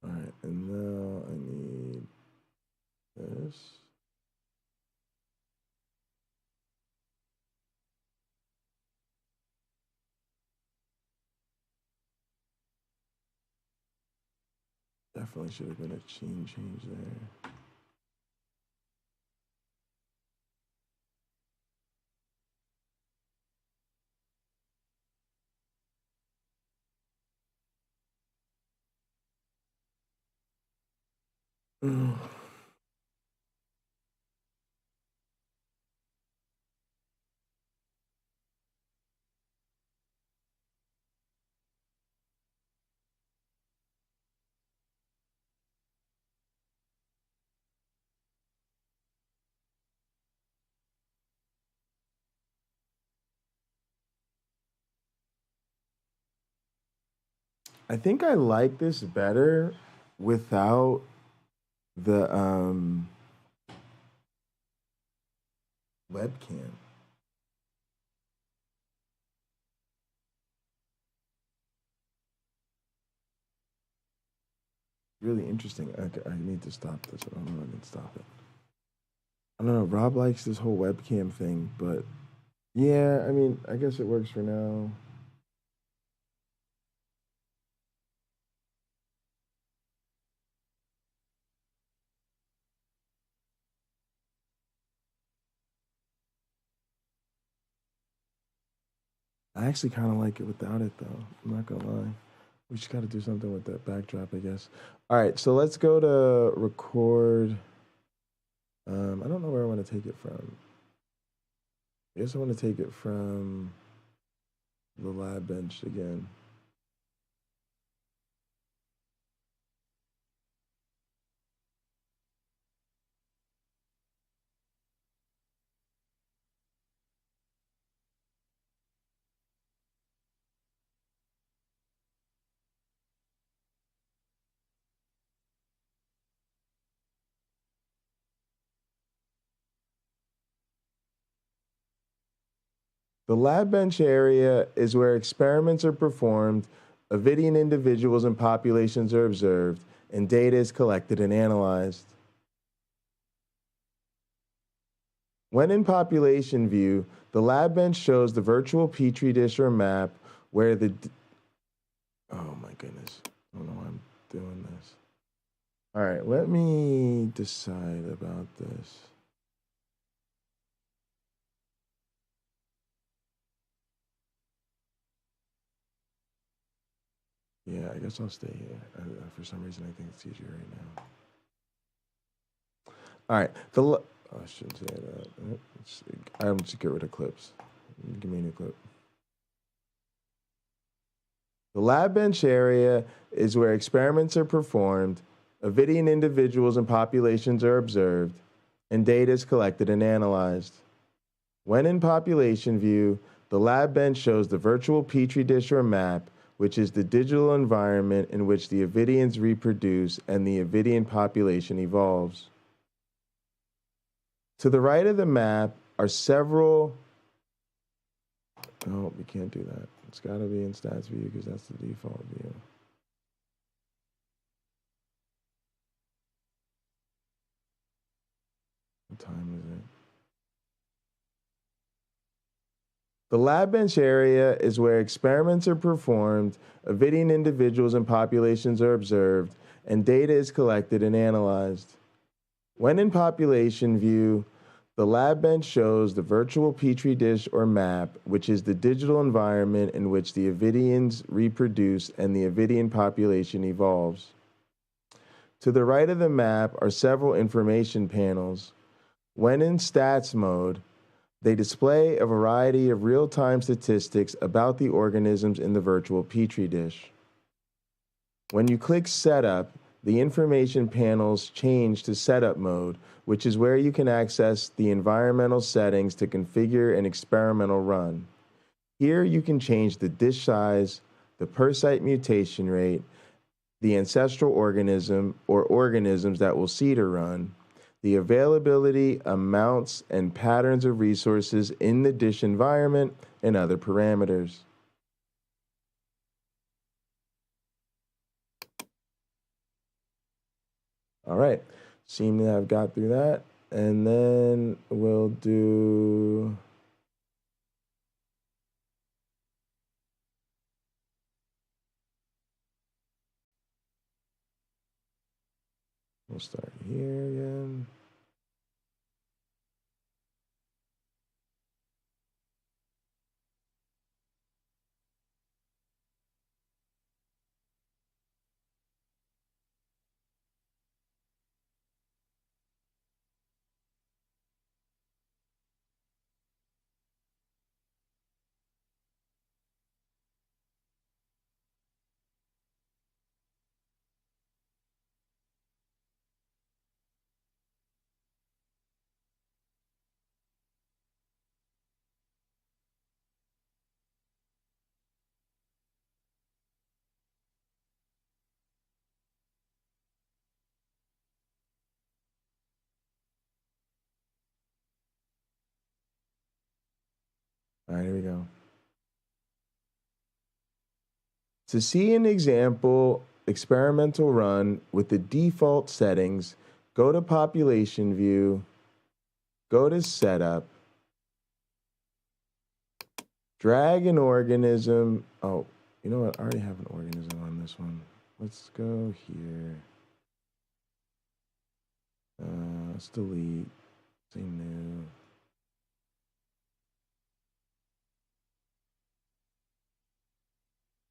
All right, and now I need this. Definitely should have been a change there. I think I like this better without the webcam. Really interesting. Okay, I need to stop this. I don't know if I can stop it. I don't know. Rob likes this whole webcam thing, but yeah, I mean, I guess it works for now. I actually kind of like it without it, though. I'm not gonna lie. We just got to do something with that backdrop, I guess. All right, so let's go to record. I don't know where I want to take it from. I guess I want to take it from the lab bench again. The lab bench area is where experiments are performed, Avidian individuals and populations are observed, and data is collected and analyzed. When in population view, the lab bench shows the virtual petri dish or map where the... Oh my goodness. I don't know why I'm doing this. All right, let me decide about this. Yeah, I guess I'll stay here. For some reason, I think it's easier right now. All right. Oh, I shouldn't say that. I'm just get rid of clips. Give me a new clip. The lab bench area is where experiments are performed, Avidian individuals and populations are observed, and data is collected and analyzed. When in population view, the lab bench shows the virtual petri dish or map, which is the digital environment in which the Avidians reproduce and the Avidian population evolves. To the right of the map are several... Oh, we can't do that. It's got to be in stats view because that's the default view. What time is it? The lab bench area is where experiments are performed, Avidian individuals and populations are observed, and data is collected and analyzed. When in population view, the lab bench shows the virtual petri dish or map, which is the digital environment in which the Avidians reproduce and the Avidian population evolves. To the right of the map are several information panels. When in stats mode, they display a variety of real-time statistics about the organisms in the virtual petri dish. When you click Setup, the information panels change to Setup mode, which is where you can access the environmental settings to configure an experimental run. Here you can change the dish size, the per-site mutation rate, the ancestral organism or organisms that will seed a run, the availability, amounts, and patterns of resources in the dish environment, and other parameters. All right, seem to have got through that. And then we'll do... We'll start here again. All right, here we go. To see an example experimental run with the default settings, go to Population View, go to Setup, drag an organism. Oh, you know what? I already have an organism on this one. Let's go here. Let's delete. Say new.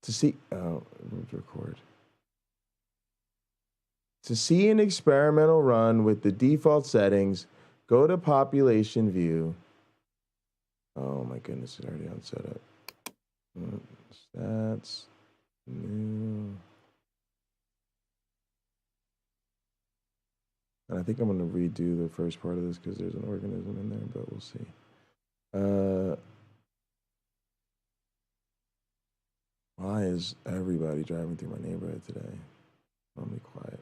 To see, record. To see an experimental run with the default settings, go to Population View. Oh my goodness, it's already on setup. Stats, new. And I think I'm going to redo the first part of this because there's an organism in there, but we'll see. Why is everybody driving through my neighborhood today? Let me quiet.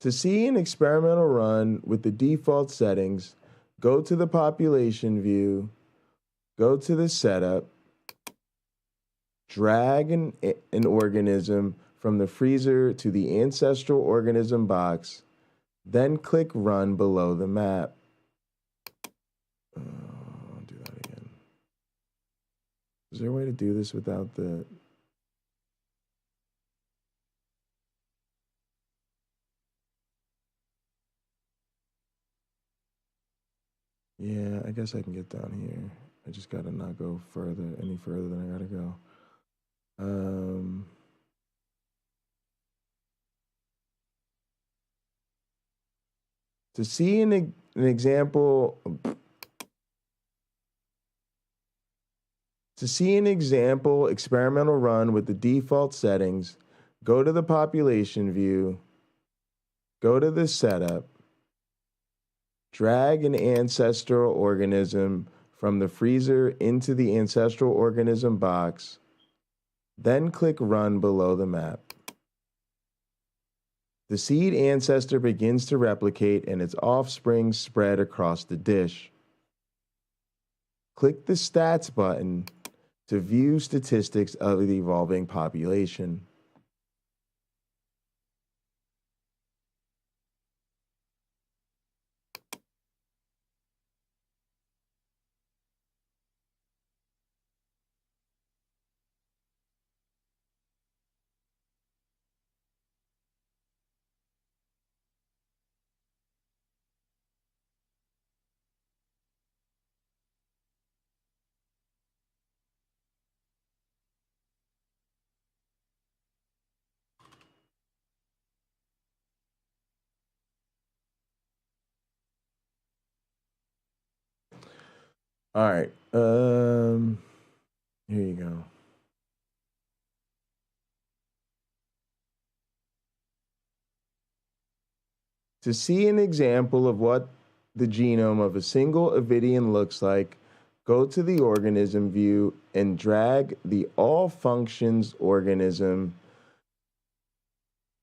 To see an experimental run with the default settings, go to the Population View, go to the Setup, drag an organism from the freezer to the ancestral organism box, then click Run below the map. I'll do that again. Is there a way to do this without the... Yeah, I guess I can get down here. I just gotta not go any further than I gotta go. To see an example, experimental run with the default settings, go to the Population View, go to the Setup, drag an ancestral organism from the freezer into the ancestral organism box, then click Run below the map. The seed ancestor begins to replicate and its offspring spread across the dish. Click the Stats button to view statistics of the evolving population. All right. Here you go. To see an example of what the genome of a single Avidian looks like, go to the organism view and drag the all functions organism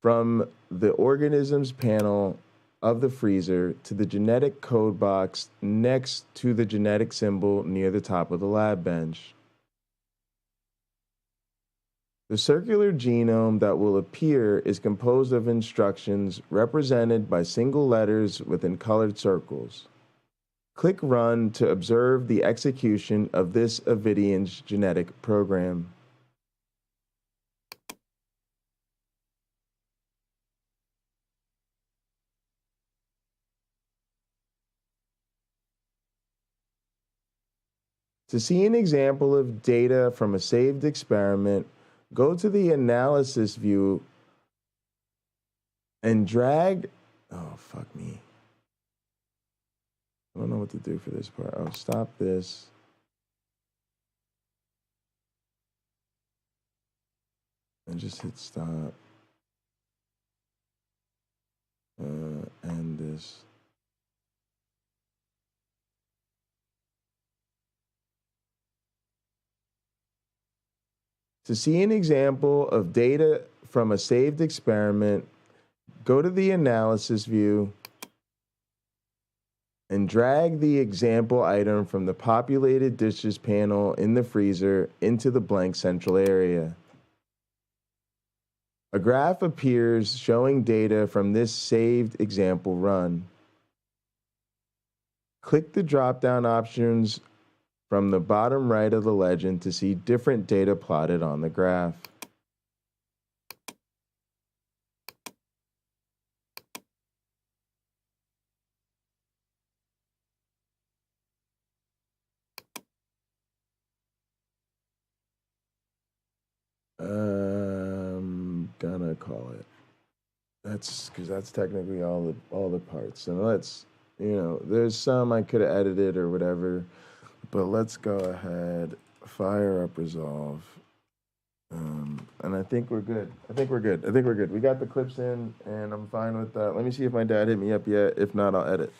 from the organisms panel of the freezer to the genetic code box next to the genetic symbol near the top of the lab bench. The circular genome that will appear is composed of instructions represented by single letters within colored circles. Click Run to observe the execution of this Avidian's genetic program. To see an example of data from a saved experiment, go to the analysis view and drag, oh, fuck me. I don't know what to do for this part. I'll stop this. And just hit stop. End this. To see an example of data from a saved experiment, go to the analysis view and drag the example item from the populated dishes panel in the freezer into the blank central area. A graph appears showing data from this saved example run. Click the drop-down options from the bottom right of the legend to see different data plotted on the graph. Gonna call it. That's because that's technically all the parts. And let's, there's some I could have edited or whatever, but let's go ahead, fire up resolve. And I think we're good. I think we're good. We got the clips in, and I'm fine with that. Let me see if my dad hit me up yet. If not, I'll edit.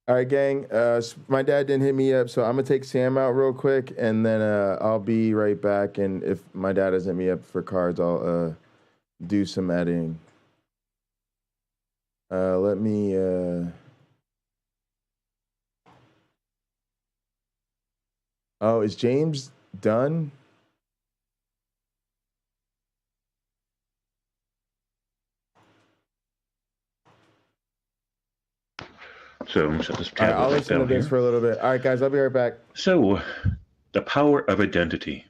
All right, gang. My dad didn't hit me up, so I'm gonna take Sam out real quick, and then I'll be right back. And if my dad doesn't hit me up for cards, I'll do some editing. Let me. Oh, is James done? So I'm going to set this All right, tablet I'll back listen to down this here. for a little bit. All right, guys, I'll be right back. So, the power of identity,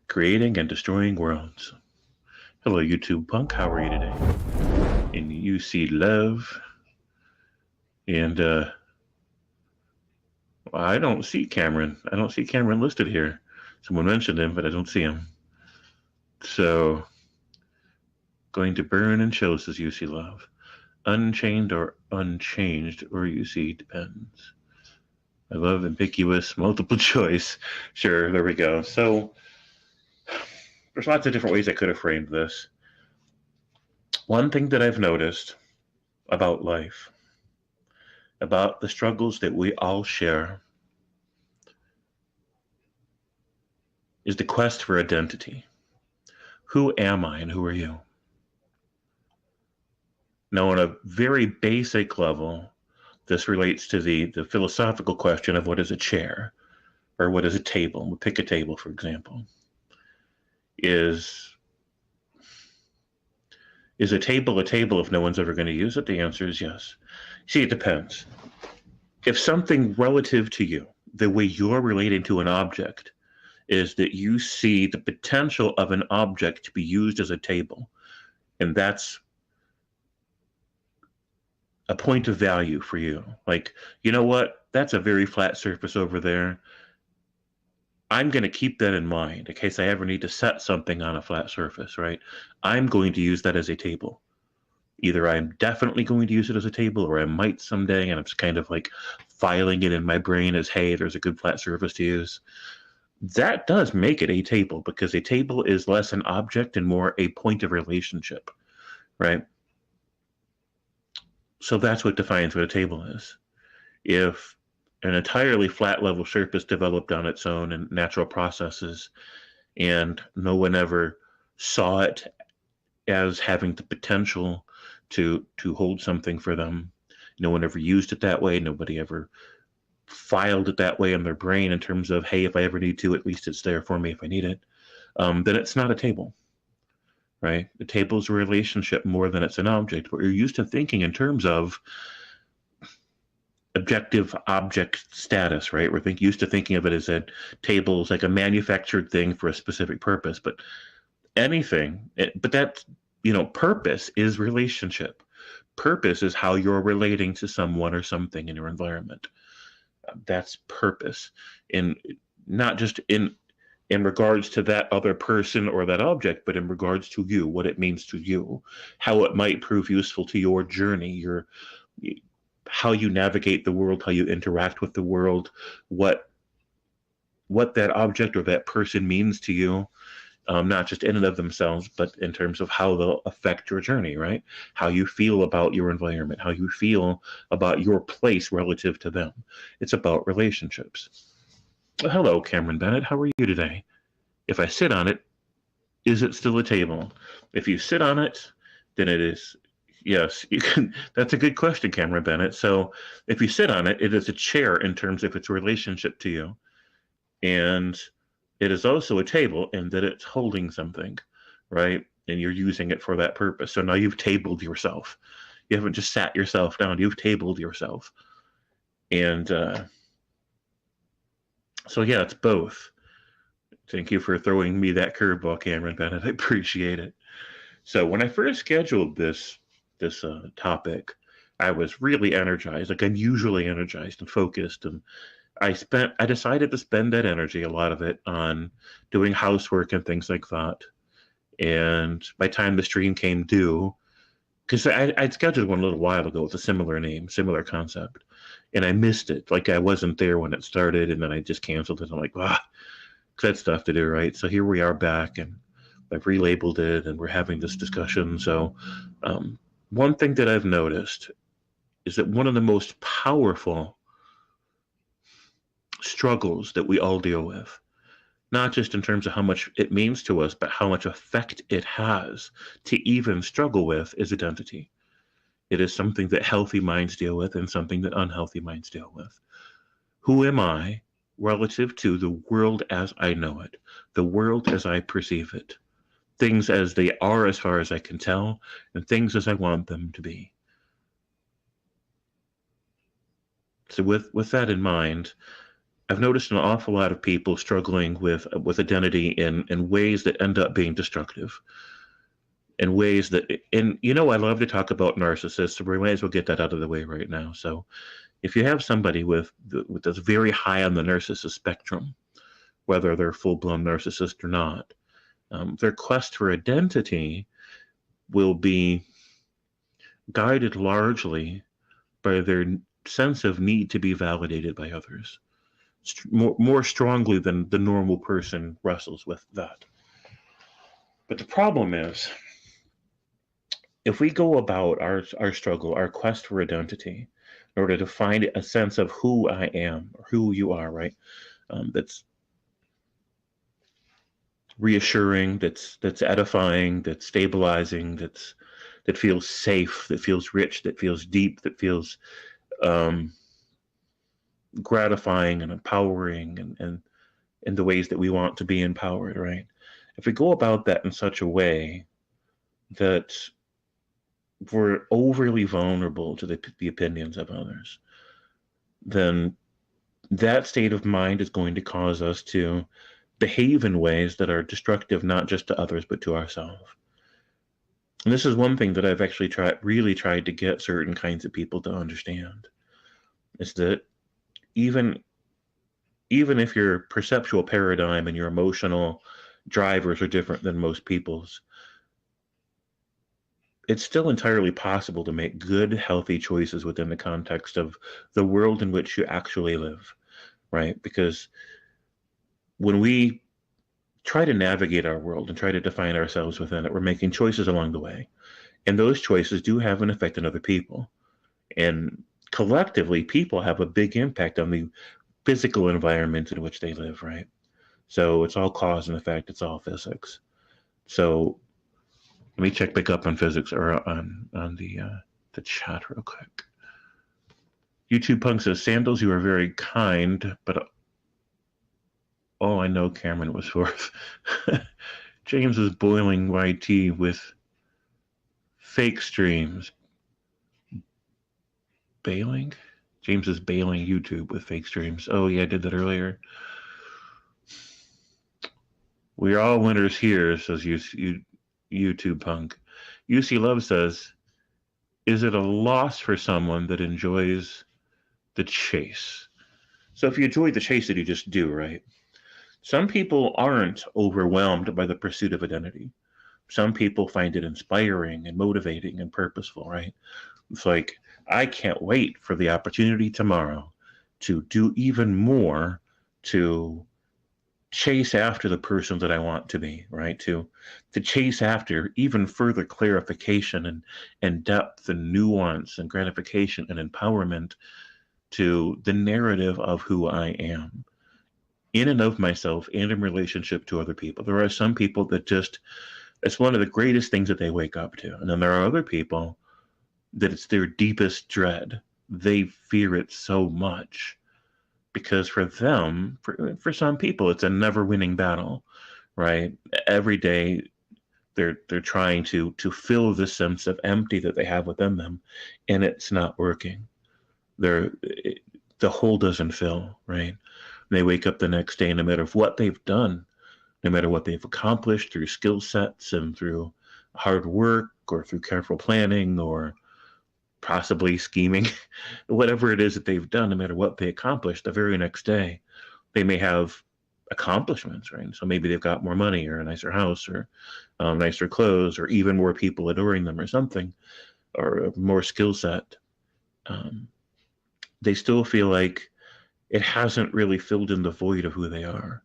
creating and destroying worlds. Hello, YouTube punk. How are you today? And you see love. And I don't see Cameron. I don't see Cameron listed here. Someone mentioned him, but I don't see him. So, going to burn and show, says you see love. Unchained or unchanged, or you see depends. I love ambiguous multiple choice. Sure, there we go. So there's lots of different ways I could have framed this. One thing that I've noticed about life, about the struggles that we all share, is the quest for identity. Who am I and who are you? Now, on a very basic level, this relates to the philosophical question of what is a chair or what is a table. We'll pick a table, for example. Is a table if no one's ever going to use it? The answer is yes. See, it depends. If something relative to you, the way you're relating to an object, is that you see the potential of an object to be used as a table, and that's a point of value for you. Like, you know what? That's a very flat surface over there. I'm going to keep that in mind in case I ever need to set something on a flat surface, right? I'm going to use that as a table. Either I'm definitely going to use it as a table, or I might someday, and I'm just kind of like filing it in my brain as, hey, there's a good flat surface to use. That does make it a table, because a table is less an object and more a point of relationship, right? So that's what defines what a table is. If an entirely flat level surface developed on its own and natural processes, and no one ever saw it as having the potential to hold something for them, no one ever used it that way, nobody ever filed it that way in their brain in terms of, hey, if I ever need to, at least it's there for me if I need it, then it's not a table. Right? The table is a relationship more than it's an object, but you're used to thinking in terms of objective object status, right? We're used to thinking of it as a table is like a manufactured thing for a specific purpose, but that, purpose is relationship. Purpose is how you're relating to someone or something in your environment. That's purpose. And not just in regards to that other person or that object, but in regards to you, what it means to you, how it might prove useful to your journey, how you navigate the world, how you interact with the world, what that object or that person means to you, not just in and of themselves, but in terms of how they'll affect your journey, right? How you feel about your environment, how you feel about your place relative to them. It's about relationships. Hello, Cameron Bennett. How are you today? If I sit on it, is it still a table? If you sit on it, then it is. Yes, you can. That's a good question, Cameron Bennett. So if you sit on it, it is a chair in terms of its relationship to you. And it is also a table in that it's holding something, right? And you're using it for that purpose. So now you've tabled yourself. You haven't just sat yourself down. You've tabled yourself. And so yeah, it's both. Thank you for throwing me that curveball, Cameron Bennett. I appreciate it. So when I first scheduled this topic, I was really energized, like unusually energized and focused. And I decided to spend that energy, a lot of it, on doing housework and things like that. And by the time the stream came due, because I'd scheduled one a little while ago with a similar name, similar concept, and I missed it. Like I wasn't there when it started, and then I just canceled it. I'm like, because I had stuff to do, right? So here we are back, and I've relabeled it, and we're having this discussion. So one thing that I've noticed is that one of the most powerful struggles that we all deal with, not just in terms of how much it means to us, but how much effect it has to even struggle with, is identity. It is something that healthy minds deal with and something that unhealthy minds deal with. Who am I relative to the world as I know it, the world as I perceive it, things as they are as far as I can tell, and things as I want them to be? So with that in mind, I've noticed an awful lot of people struggling with identity in ways that end up being destructive. In ways that, and I love to talk about narcissists, so we might as well get that out of the way right now. So if you have somebody with that's very high on the narcissist spectrum, whether they're full-blown narcissist or not, their quest for identity will be guided largely by their sense of need to be validated by others, more strongly than the normal person wrestles with that. But the problem is, if we go about our struggle, our quest for identity, in order to find a sense of who I am, or who you are, right? That's reassuring, that's edifying, that's stabilizing, that feels safe, that feels rich, that feels deep, that feels gratifying and empowering, and in the ways that we want to be empowered, right? If we go about that in such a way that we're overly vulnerable to the opinions of others, then that state of mind is going to cause us to behave in ways that are destructive, not just to others, but to ourselves. And this is one thing that I've actually really tried to get certain kinds of people to understand, is that even if your perceptual paradigm and your emotional drivers are different than most people's, it's still entirely possible to make good, healthy choices within the context of the world in which you actually live, right? Because when we try to navigate our world and try to define ourselves within it, we're making choices along the way. And those choices do have an effect on other people. And collectively, people have a big impact on the physical environment in which they live, right? So it's all cause and effect, it's all physics. So let me check back up on physics, or on the chat real quick. YouTube Punk says, Sandals, you are very kind, but oh, I know Cameron was fourth. James is boiling YT with fake streams. Bailing? James is bailing YouTube with fake streams. Oh yeah, I did that earlier. We're all winners here, says YouTube Punk. UC Love says, is it a loss for someone that enjoys the chase? So if you enjoy the chase, that you just do, right? Some people aren't overwhelmed by the pursuit of identity. Some people find it inspiring and motivating and purposeful, right? It's like, I can't wait for the opportunity tomorrow to do even more to chase after the person that I want to be, right? To chase after even further clarification and depth and nuance and gratification and empowerment to the narrative of who I am, in and of myself and in relationship to other people. There are some people that just, it's one of the greatest things that they wake up to. And then there are other people that it's their deepest dread. They fear it so much because for them, for some people, it's a never winning battle, right? Every day they're trying to fill this sense of empty that they have within them, and it's not working. The hole doesn't fill, right? They wake up the next day, no matter what they've done, no matter what they've accomplished through skill sets and through hard work or through careful planning or possibly scheming, whatever it is that they've done, no matter what they accomplish, the very next day, they may have accomplishments, right? So maybe they've got more money or a nicer house or nicer clothes or even more people adoring them or something, or more skill set. They still feel like it hasn't really filled in the void of who they are.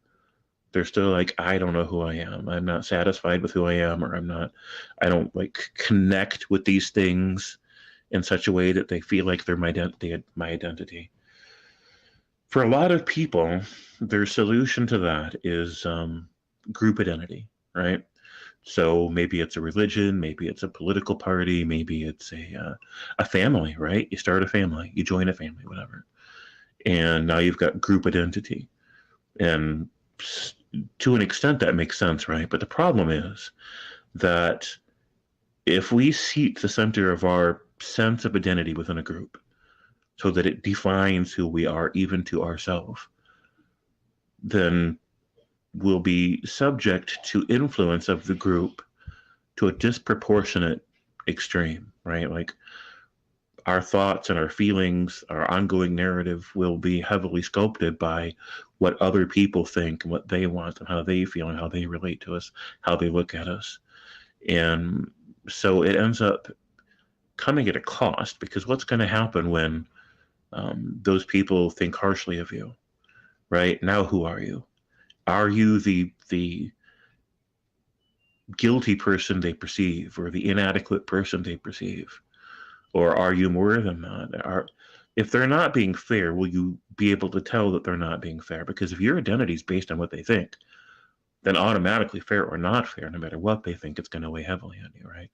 They're still like, I don't know who I am. I'm not satisfied with who I am, or I don't like connect with these things in such a way that they feel like they're my identity. For a lot of people, their solution to that is group identity, right? So maybe it's a religion, maybe it's a political party, maybe it's a family, right? You start a family, you join a family, whatever, and now you've got group identity, and to an extent that makes sense, right? But the problem is that if we seat the center of our sense of identity within a group so that it defines who we are even to ourselves, then we'll be subject to influence of the group to a disproportionate extreme, right? Like our thoughts and our feelings, our ongoing narrative will be heavily sculpted by what other people think and what they want and how they feel and how they relate to us, how they look at us. And so it ends up coming at a cost, because what's going to happen when those people think harshly of you, right? Now, who are you? Are you the guilty person they perceive, or the inadequate person they perceive? Or are you more than that? If they're not being fair, will you be able to tell that they're not being fair? Because if your identity is based on what they think, then automatically, fair or not fair, no matter what they think, it's going to weigh heavily on you, right?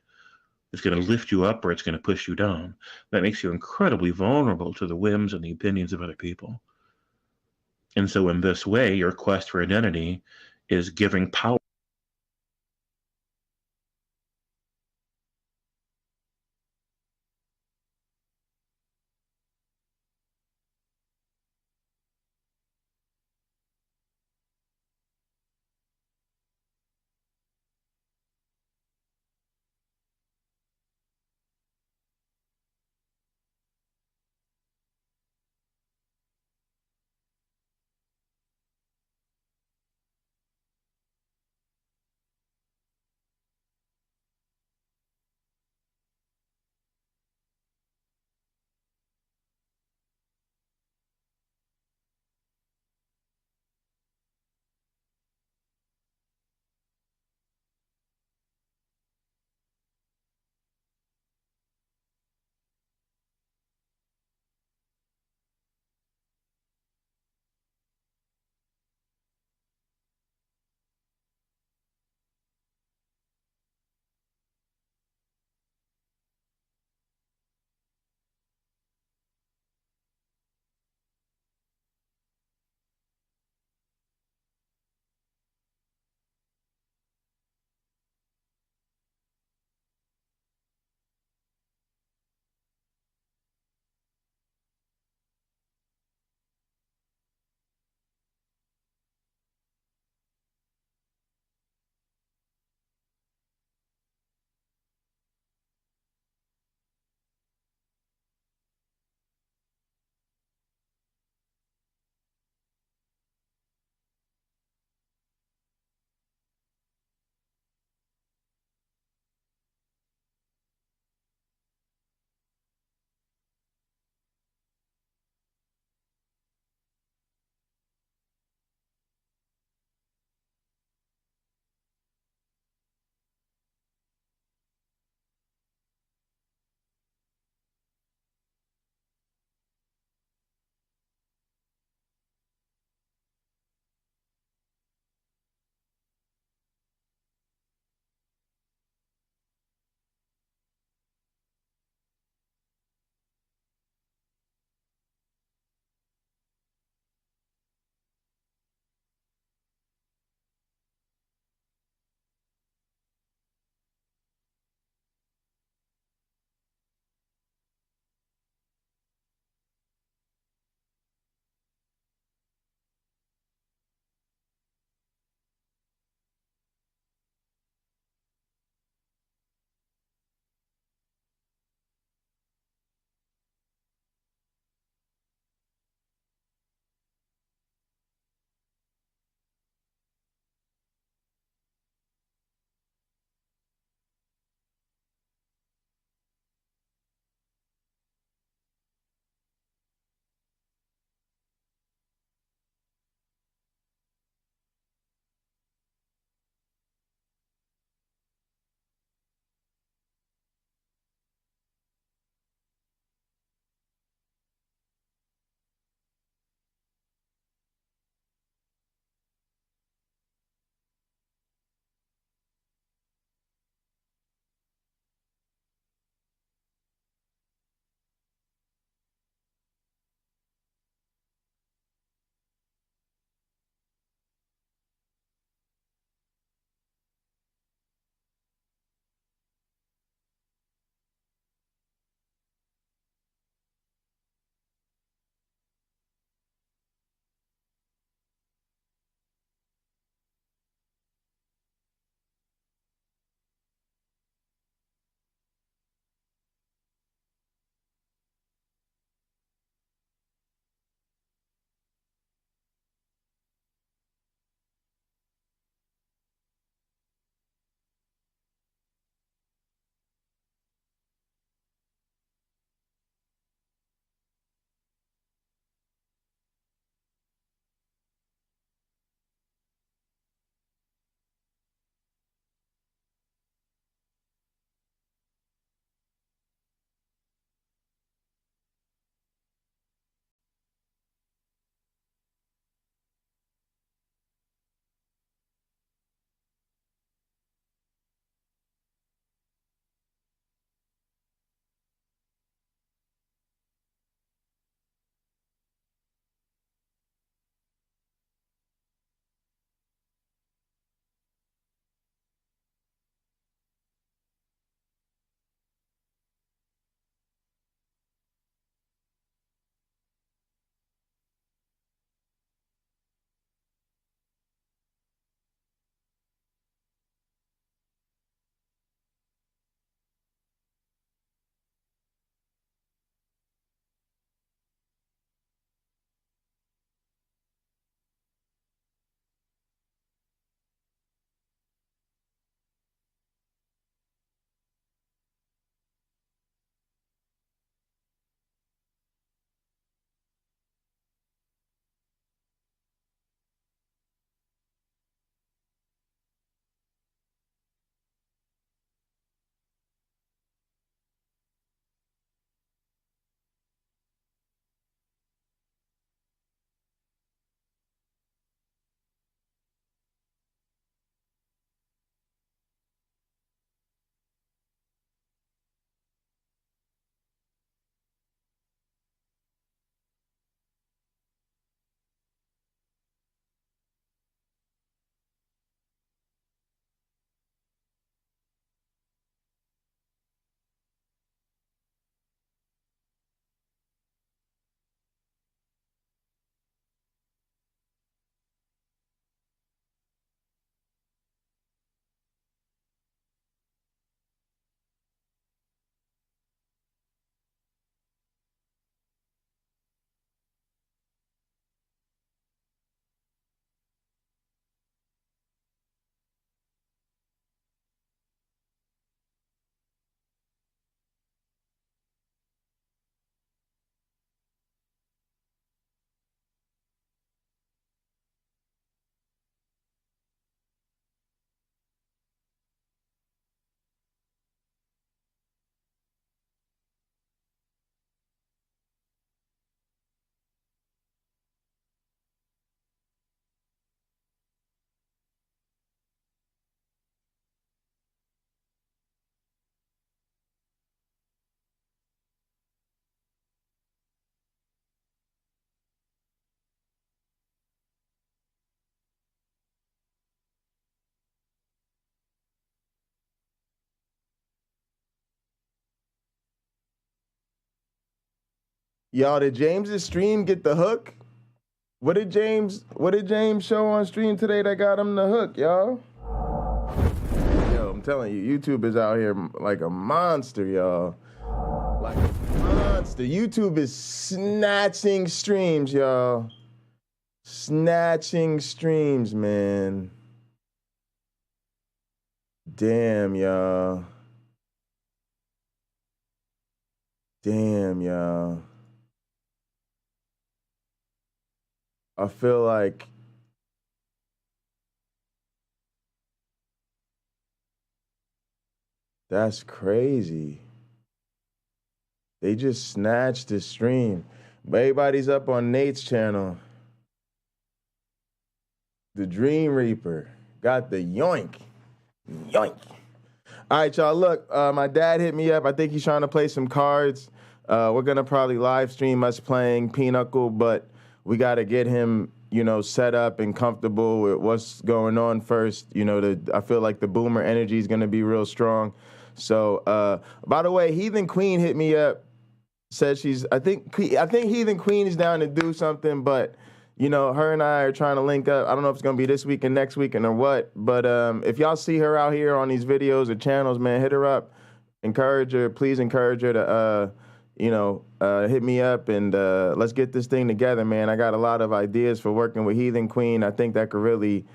It's going to lift you up or it's going to push you down. That makes you incredibly vulnerable to the whims and the opinions of other people. And so in this way, your quest for identity is giving power. Y'all, did James's stream get the hook? What did James show on stream today that got him the hook, y'all? Yo, I'm telling you, YouTube is out here like a monster, y'all. Like a monster. YouTube is snatching streams, y'all. Snatching streams, man. Damn, y'all. Damn, y'all. I feel like that's crazy. They just snatched the stream. But everybody's up on Nate's channel. The Dream Reaper got the yoink. Yoink. All right, y'all, look, my dad hit me up. I think he's trying to play some cards. We're going to probably live stream us playing Pinochle, but we got to get him, you know, set up and comfortable with what's going on first. You know, I feel like the boomer energy is going to be real strong. So, by the way, Heathen Queen hit me up, said I think Heathen Queen is down to do something, but, you know, her and I are trying to link up. I don't know if it's going to be this weekend, next weekend, or what, but if y'all see her out here on these videos or channels, man, hit her up, encourage her, please encourage her to, hit me up and let's get this thing together, man. I got a lot of ideas for working with Heathen Queen. I think that could really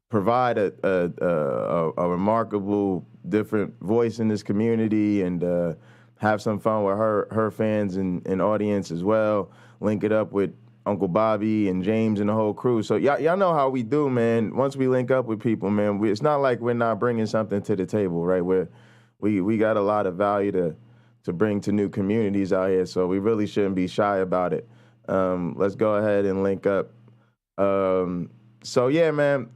provide a remarkable, different voice in this community and have some fun with her fans and audience as well. Link it up with Uncle Bobby and James and the whole crew. So y'all know how we do, man. Once we link up with people, man, it's not like we're not bringing something to the table, right? We got a lot of value to bring to new communities out here, so we really shouldn't be shy about it. Let's go ahead and link up. So yeah, man,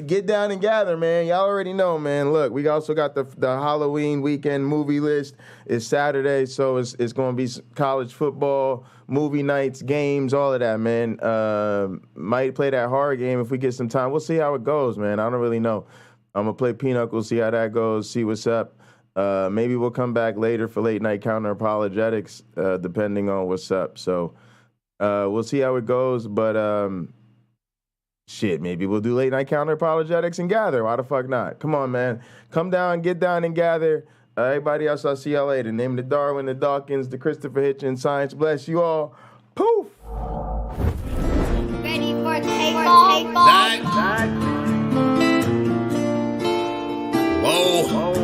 get down and gather, man. Y'all already know, man. Look, we also got the Halloween weekend movie list. It's Saturday, so it's going to be college football, movie nights, games, all of that, man. Might play that horror game if we get some time. We'll see how it goes, man. I don't really know. I'm going to play Pinochle, see how that goes, see what's up. Maybe we'll come back later for late night Counter-Apologetics, depending on what's up. So we'll see how it goes, but shit, maybe we'll do late night Counter-Apologetics and gather. Why the fuck not? Come on, man. Come down, get down and gather. Everybody else, I'll see y'all later. Name the Darwin, the Dawkins, the Christopher Hitchens, Science. Bless you all. Poof! Ready for takeoff? Whoa.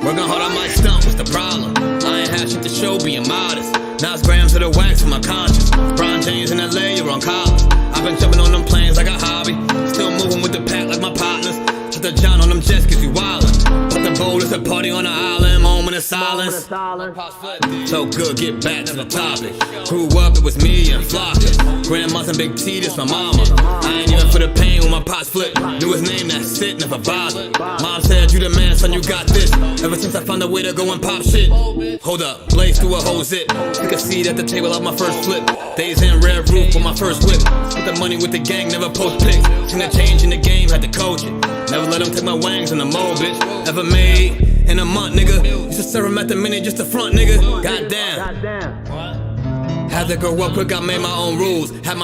Working hard on my stump, what's the problem? I ain't had shit to show, being modest. Now it's grams of the wax for my conscience. Bron James in LA, you're on college. I've been jumping on them planes like a hobby. Still moving with the pack like my partners. Shut the John on them jets, cause you wildin'. But the bowl is a party on the island, moment of silence. So good, get back to the topic. Grew up, it was me and Flocka. Grandma's and Big T, this my mama. I ain't even for the pain when my pots flip. Knew his name, that's it, never bothered. Mom said, you the man, son, you got this. Ever since I found a way to go and pop shit. Hold up, blaze through a whole zip. Took a seat at the table of my first flip. Days in red roof for my first whip. Spent the money with the gang, never post pics. Seen the change in the game, had to coach it. Never let them take my wangs in the mold, bitch. Ever made in a month, nigga. Used to serve him at the minute just to front, nigga. Goddamn. Had to grow up quick, I made my own rules. Had my